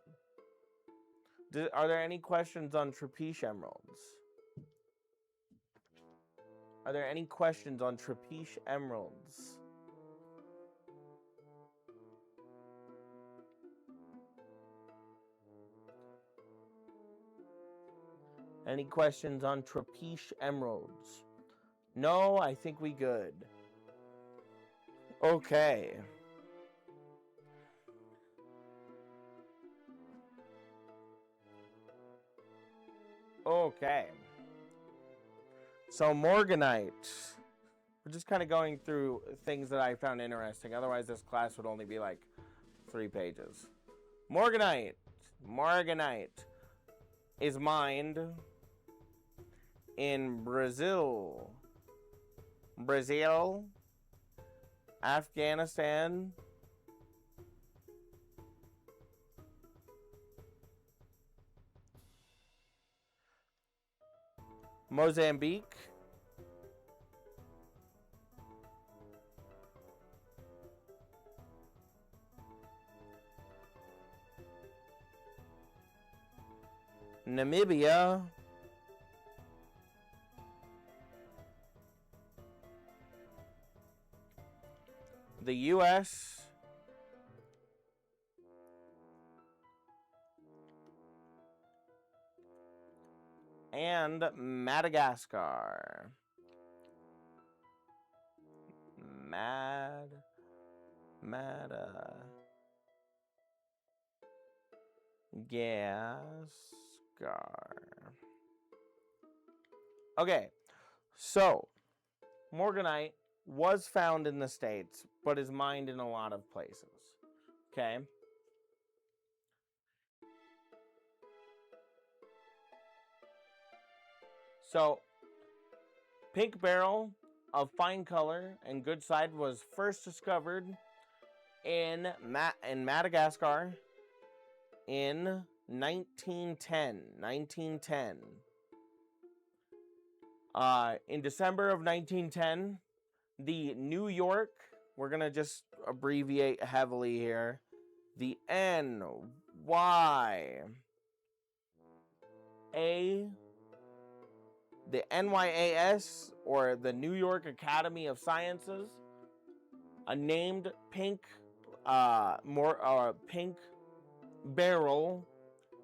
Are there any questions on trapezium emeralds? Are there any questions on trapezium emeralds? Any questions on trapezium emeralds? No, I think we good. Okay. Okay. So morganite. We're just kind of going through things that I found interesting. Otherwise, this class would only be like 3 pages. Morganite. Morganite is mined in Brazil, Afghanistan, Mozambique, Namibia, the U.S., and Madagascar. Madagascar. Okay, so morganite was found in the States, but is mined in a lot of places. Okay. So, pink beryl of fine color and good side was first discovered in Madagascar in 1910. In December of 1910, the New York, we're going to just abbreviate heavily here, the NYAS, or the New York Academy of Sciences, named pink beryl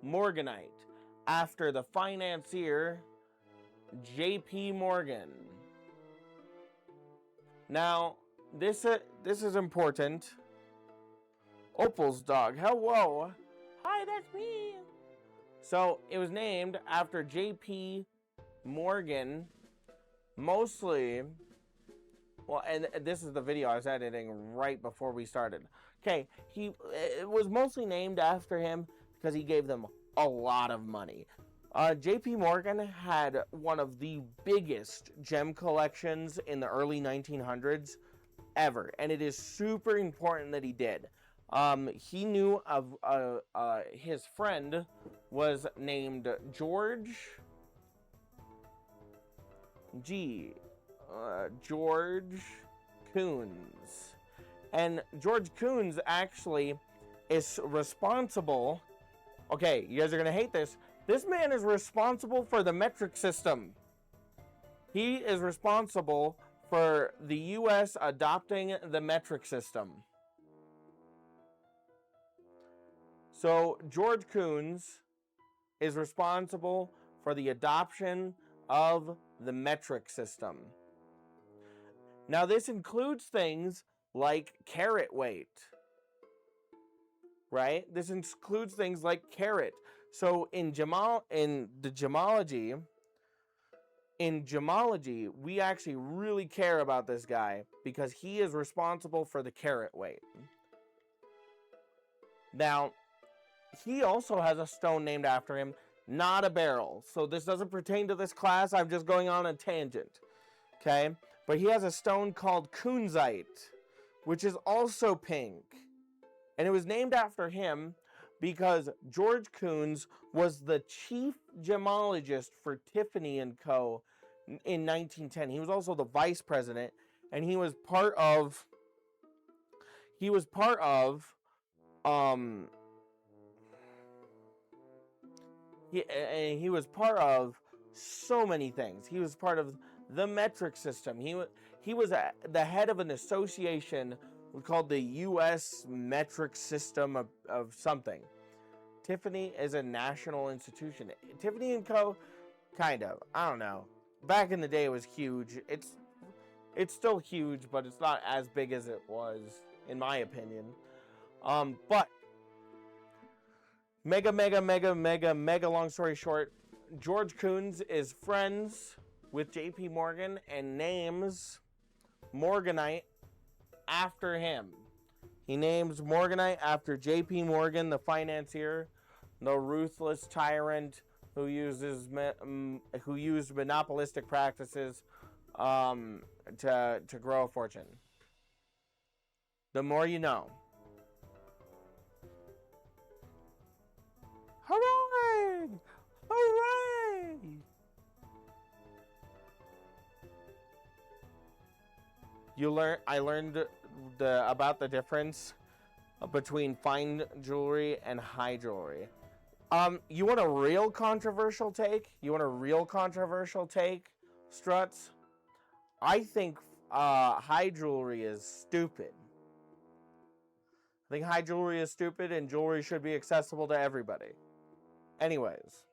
morganite after the financier J.P. Morgan. Now, this is important. Opal's dog. Hello. Hi, that's me. So, it was named after J.P. Morgan, mostly. Well, and this is the video I was editing right before we started. Okay, it was mostly named after him because he gave them a lot of money. J.P. Morgan had one of the biggest gem collections in the early 1900s ever, and it is super important that he did. He knew of his friend was named George Coons. And George Coons actually is responsible. Okay, you guys are going to hate this. This man is responsible for the metric system. He is responsible for the U.S. adopting the metric system. So, George Coons is responsible for the adoption of the metric system. Now, this includes things like carat weight, right? This includes things like carat. So in gemology, we actually really care about this guy because he is responsible for the carat weight. Now, he also has a stone named after him, not a beryl. So this doesn't pertain to this class. I'm just going on a tangent. Okay? But he has a stone called kunzite, which is also pink. And it was named after him because George Coons was the chief gemologist for Tiffany & Co. in 1910. He was also the vice president, and he was part of so many things. He was part of the metric system. He was the head of an association called the U.S. Metric System of something. Tiffany is a national institution. Tiffany & Co., kind of. I don't know. Back in the day, it was huge. It's still huge, but it's not as big as it was, in my opinion. But mega long story short, George Coons is friends with J.P. Morgan and names morganite after him. He names morganite after J.P. Morgan, the financier, the ruthless tyrant who used monopolistic practices to grow a fortune. The more you know. Hooray! Hooray! I learned about the difference between fine jewelry and high jewelry. You want a real controversial take? Struts? I think high jewelry is stupid. I think high jewelry is stupid and jewelry should be accessible to everybody. Anyways.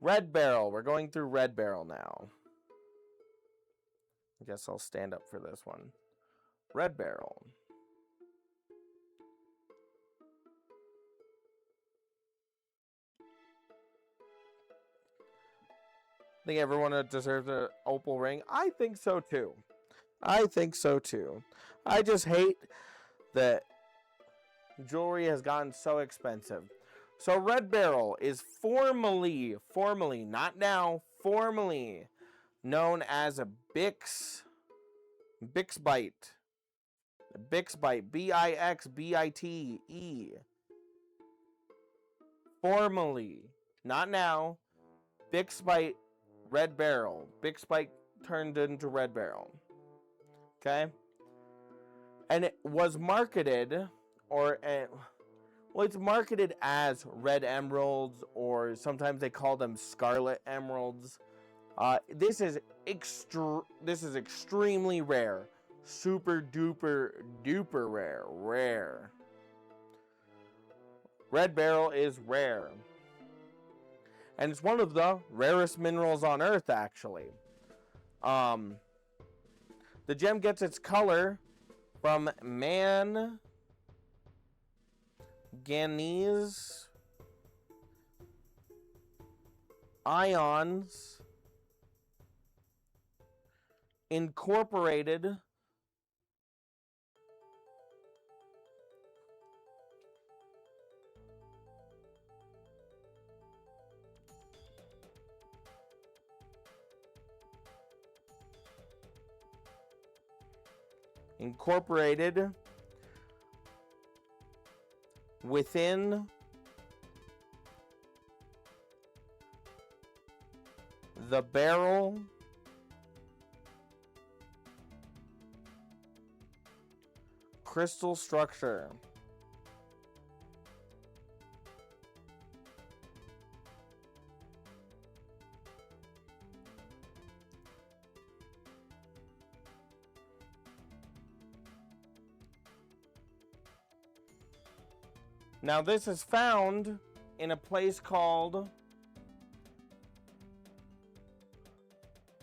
Red Beryl. We're going through Red Beryl now. I guess I'll stand up for this one. Red Beryl. I think everyone deserves an opal ring. I think so too. I think so too. I just hate that jewelry has gotten so expensive. So Red Beryl is formerly, not now, formerly known as a Bixbite. Bixbite, Bixbite. Formerly, not now, Bixbite Red Beryl. Bixbite turned into Red Beryl. Okay? And it was marketed, it's marketed as red emeralds, or sometimes they call them scarlet emeralds. This is extremely rare. Super duper duper rare. Red Beryl is rare. And it's one of the rarest minerals on Earth, actually. The gem gets its color from manganese ions incorporated within the beryl crystal structure. Now this is found in a place called,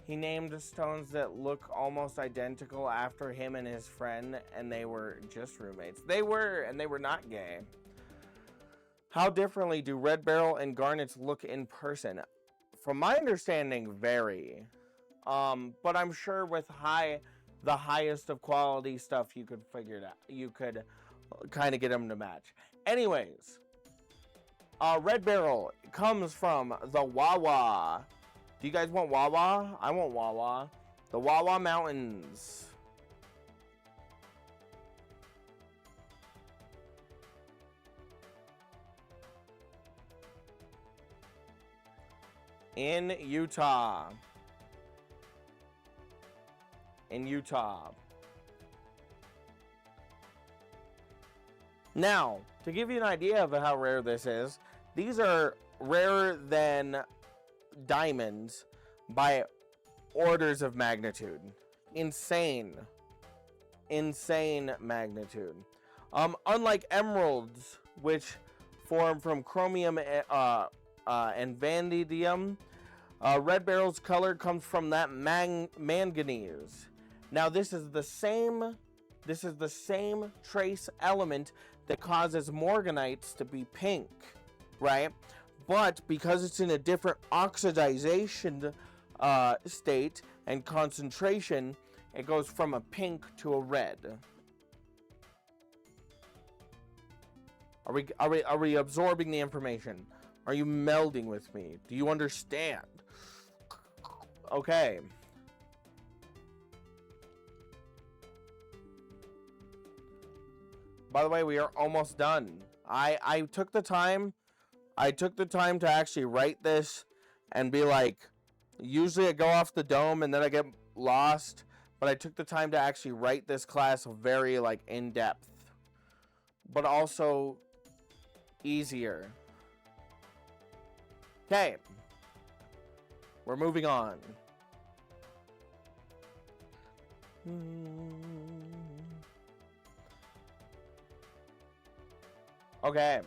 he named stones that look almost identical after him and his friend, and they were just roommates. They were not gay. How differently do red beryl and garnets look in person? From my understanding, vary. But I'm sure with the highest of quality stuff, you could figure it out. You could kind of get them to match. Anyways, red beryl comes from the Wawa. Do you guys want Wawa? I want Wawa. The Wawa Mountains. In Utah. Now, to give you an idea of how rare this is, these are rarer than diamonds by orders of magnitude. Insane magnitude. Unlike emeralds, which form from chromium and vanadium, red beryl's color comes from that manganese. Now this is the same trace element that causes morganites to be pink, right? But because it's in a different oxidization state and concentration, it goes from a pink to a red. Are we absorbing the information? Are you melding with me? Do you understand? Okay. By the way, we are almost done. I took the time to actually write this and be like, usually I go off the dome and then I get lost, but I took the time to actually write this class very like in depth, but also easier. Okay. We're moving on. Okay.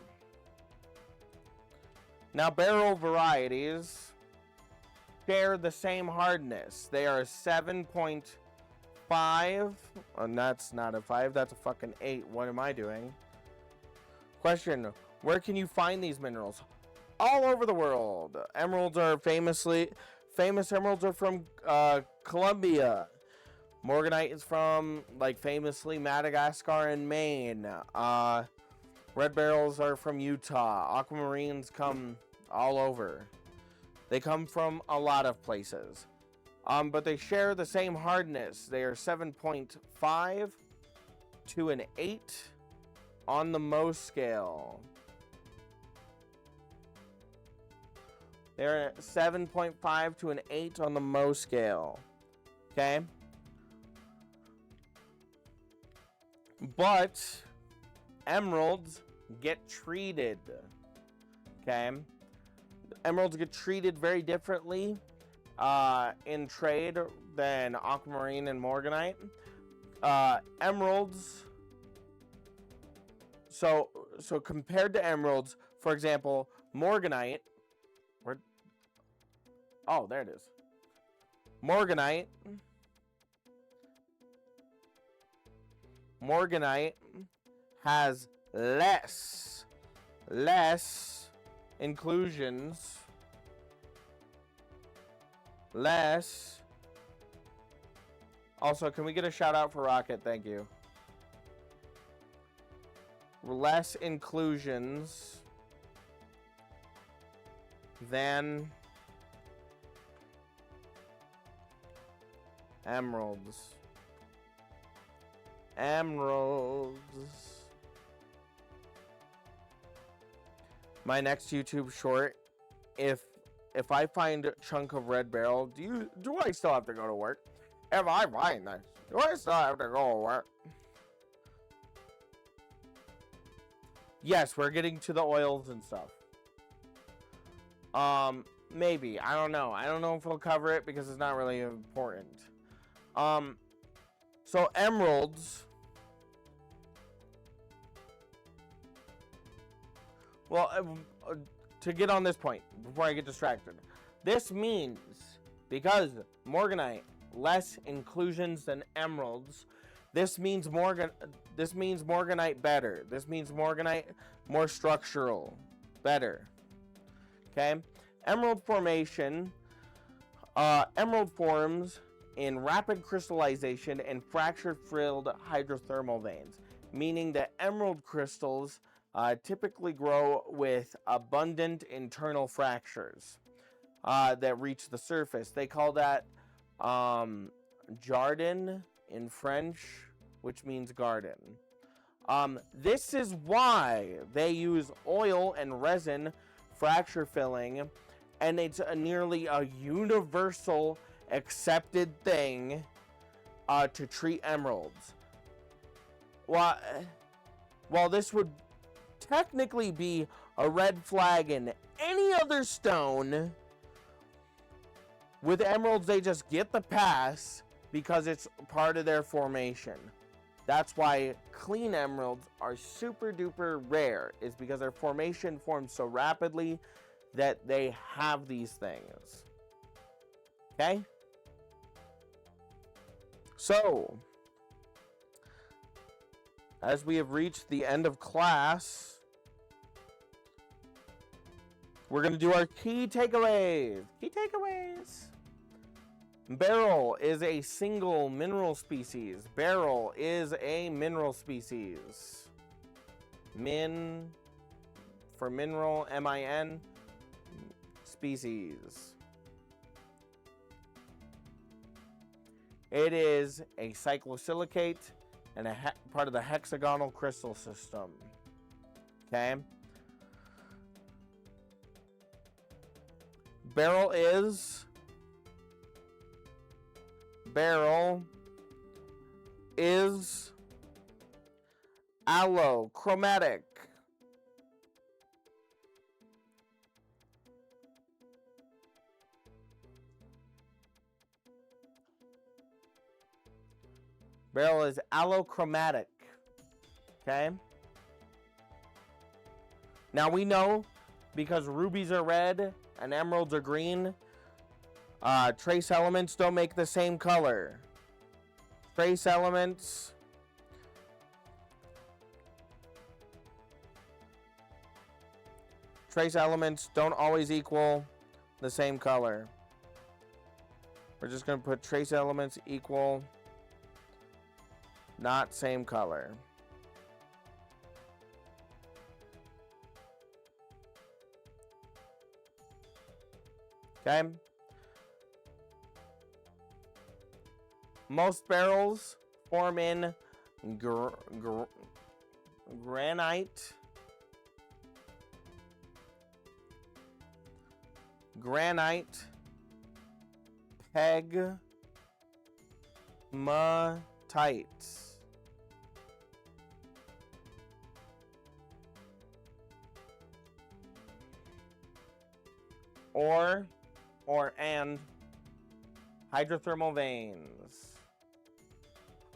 Now, beryl varieties. share the same hardness. They are 7.5. And that's not a 5, that's a fucking 8. What am I doing? Question, where can you find these minerals? All over the world. Emeralds are famous emeralds are from Colombia. Morganite is from, like, famously Madagascar and Maine. Red beryls are from Utah. Aquamarines come all over. They come from a lot of places. But they share the same hardness. They are 7.5 to an 8 on the Mohs scale. They're 7.5 to an 8 on the Mohs scale. Okay? But emeralds get treated. Okay? Emeralds get treated very differently in trade than aquamarine and morganite. Emeralds. So compared to emeralds, for example, morganite. Oh, there it is. Morganite has less inclusions. Also, can we get a shout out for Rocket? Thank you. Less inclusions than emeralds. My next YouTube short, if I find a chunk of red beryl, do I still have to go to work? If I find this, do I still have to go to work? Yes, we're getting to the oils and stuff. Maybe. I don't know. I don't know if we'll cover it because it's not really important. So emeralds. Well, to get on this point, before I get distracted. This means, because morganite, less inclusions than emeralds, this means morganite better. This means morganite more structural, better. Okay? Emerald formation. Emerald forms in rapid crystallization and fracture-filled hydrothermal veins, meaning that emerald crystals typically grow with abundant internal fractures that reach the surface. They call that jardin in French, which means garden. This is why they use oil and resin fracture filling, and it's nearly a universal accepted thing to treat emeralds. While this would technically be a red flag in any other stone, with emeralds they just get the pass because it's part of their formation. That's why clean emeralds are super duper rare, is because their formation forms so rapidly that they have these things. Okay? So, as we have reached the end of class, we're going to do our key takeaways. Beryl is a single mineral species. Beryl is a mineral species. Min for mineral, M-I-N, species. It is a cyclosilicate and a part of the hexagonal crystal system. Okay? Beryl is allochromatic. Beryl is allochromatic. Okay? Now we know, because rubies are red and emeralds are green, Trace elements don't make the same color. Trace elements don't always equal the same color. We're just going to put trace elements equal, not same color. Okay. Most barrels form in granite, pegmatites. And hydrothermal veins.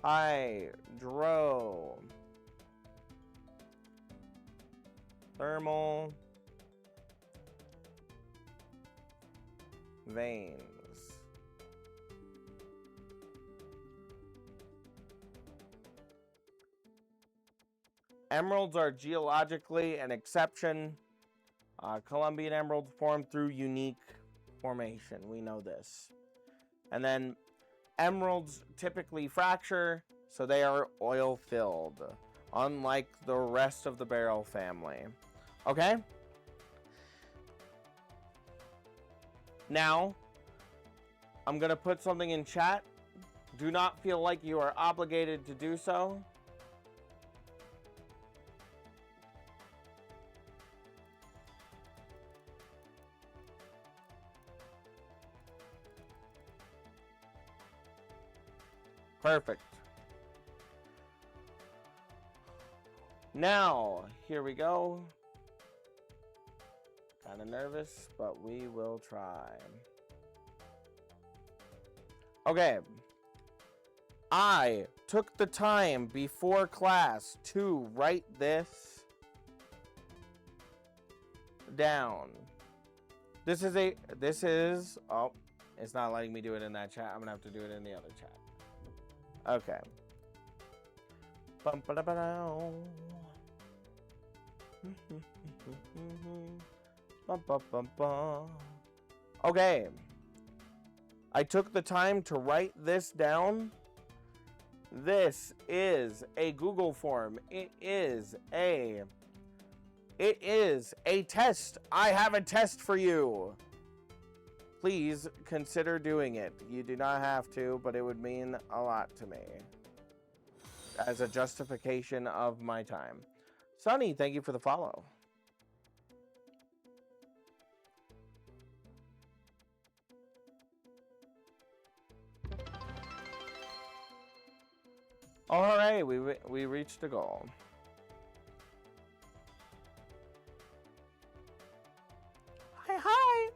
Hydrothermal veins. Emeralds are geologically an exception. Columbian emeralds form through unique formation. We know this. And then emeralds typically fracture, so they are oil-filled, unlike the rest of the Beryl family. Okay? Now, I'm going to put something in chat. Do not feel like you are obligated to do so. Perfect. Now, here we go. Kind of nervous, but we will try. Okay. I took the time before class to write this down. This is, oh, it's not letting me do it in that chat. I'm going to have to do it in the other chat. Okay. Okay. I took the time to write this down. This is a Google form. It is a test. I have a test for you. Please consider doing it. You do not have to, but it would mean a lot to me as a justification of my time. Sunny, thank you for the follow. All right, we reached the goal. Hi.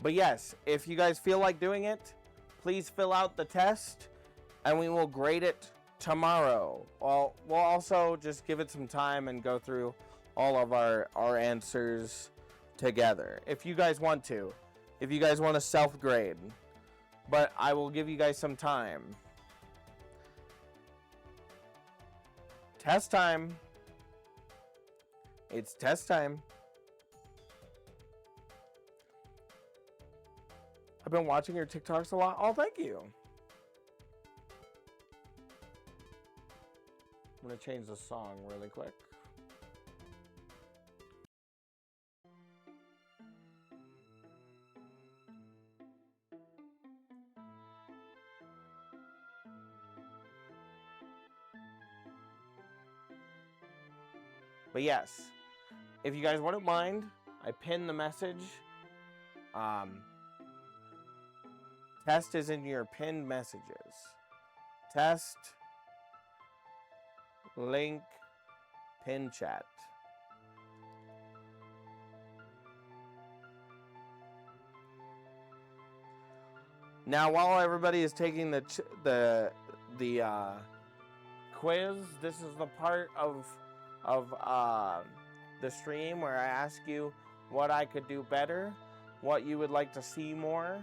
But yes, if you guys feel like doing it, please fill out the test, and we will grade it tomorrow. We'll also just give it some time and go through all of our answers together. If you guys want to. If you guys want to self-grade. But I will give you guys some time. Test time. It's test time. I've been watching your TikToks a lot. Oh, thank you. I'm going to change the song really quick. But yes, if you guys wouldn't mind, I pinned the message. Test is in your pinned messages. Test, link, pin chat. Now, while everybody is taking the quiz, this is the part of the stream where I ask you what I could do better, what you would like to see more,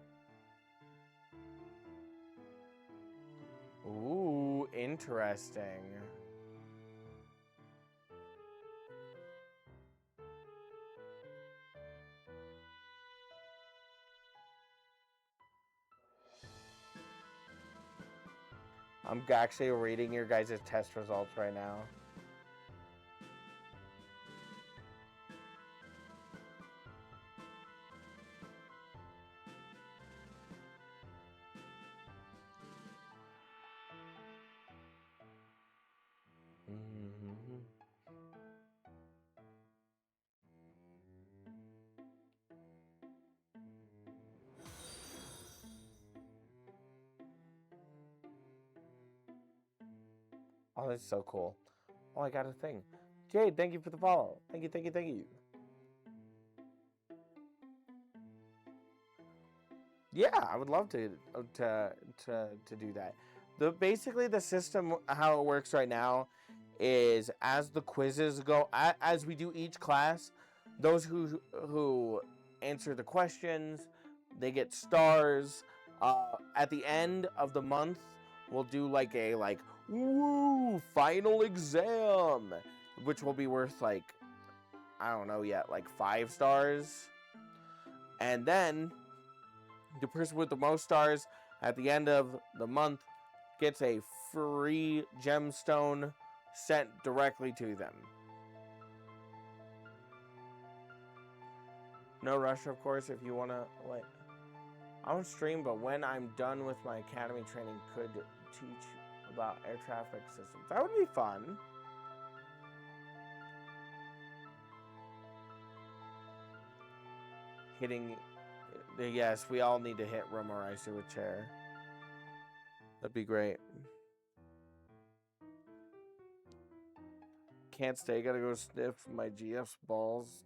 Interesting. I'm actually reading your guys' test results right now. Oh, that's so cool. Oh, I got a thing. Jade, thank you for the follow. Thank you, thank you, thank you. Yeah, I would love to do that. Basically the system how it works right now is as the quizzes go, as we do each class, those who answer the questions, they get stars. At the end of the month, we'll do like a woo final exam, which will be worth like I don't know yet, like 5 stars, and then the person with the most stars at the end of the month gets a free gemstone sent directly to them. No rush, of course, if you want to wait. I won't stream, but when I'm done with my academy training, could teach about air traffic systems. That would be fun. Hitting, yes, we all need to hit Romarisu with chair. That'd be great. Can't stay, gotta go sniff my GF's balls.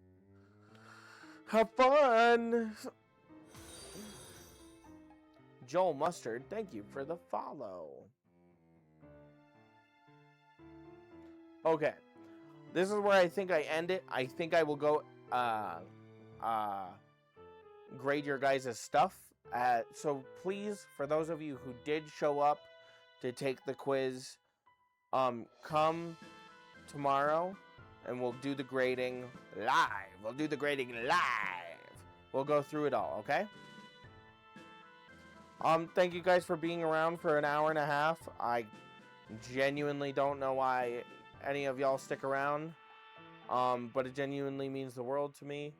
Have fun! Joel Mustard, thank you for the follow. Okay. This is where I think I end it. I think I will go grade your guys' stuff. So please, for those of you who did show up to take the quiz, come tomorrow and we'll do the grading live. We'll do the grading live. We'll go through it all, okay? Thank you guys for being around for an hour and a half. I genuinely don't know why any of y'all stick around. But it genuinely means the world to me.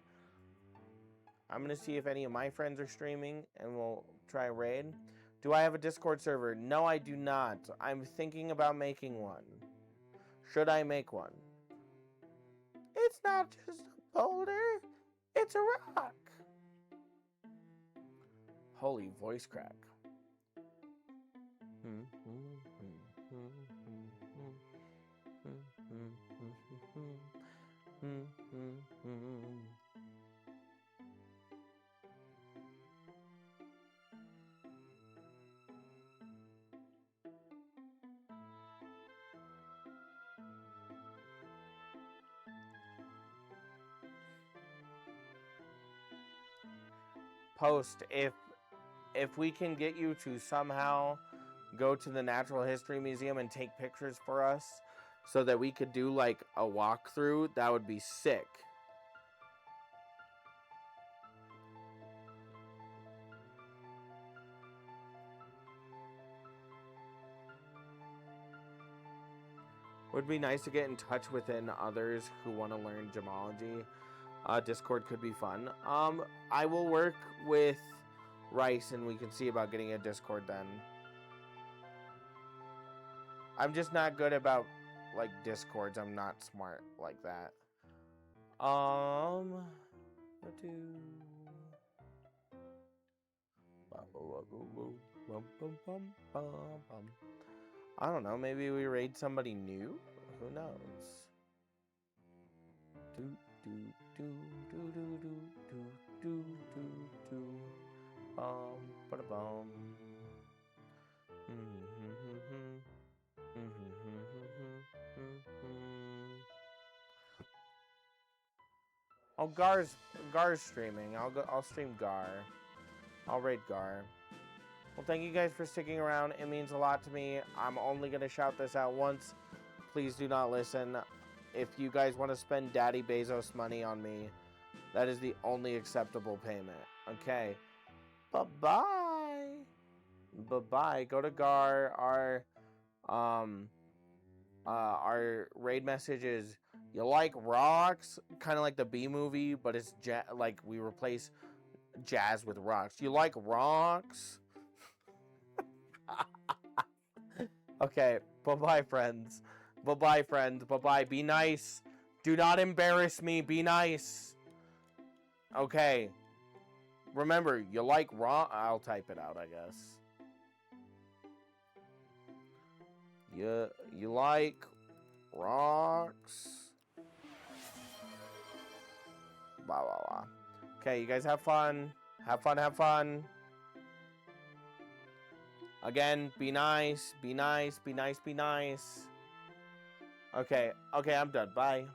I'm gonna see if any of my friends are streaming and we'll try raid. Do I have a Discord server? No, I do not. I'm thinking about making one. Should I make one? It's not just a boulder, it's a rock. Holy voice crack. Post if we can get you to somehow go to the Natural History Museum and take pictures for us so that we could do like a walkthrough, that would be sick. Would be nice to get in touch with others who want to learn gemology. Discord could be fun. I will work with Rice and we can see about getting a Discord then. I'm just not good about like Discords. I'm not smart like that. I don't know. Maybe we raid somebody new. Who knows? Oh, Gar's streaming. I'll stream Gar. I'll raid Gar. Well, thank you guys for sticking around. It means a lot to me. I'm only going to shout this out once. Please do not listen. If you guys want to spend Daddy Bezos money on me, that is the only acceptable payment. Okay. Bye-bye. Bye-bye. Go to Gar. Our raid message is, you like rocks? Kind of like the B movie, but it's like we replace jazz with rocks. You like rocks? Okay, bye-bye, friends. Bye-bye, friends. Bye-bye. Be nice. Do not embarrass me. Be nice. Okay. Remember, you like rock? I'll type it out, I guess. You like rocks? Blah, blah, blah. Okay, you guys have fun. Have fun, have fun. Again, be nice. Be nice. Be nice. Be nice. Okay, I'm done. Bye.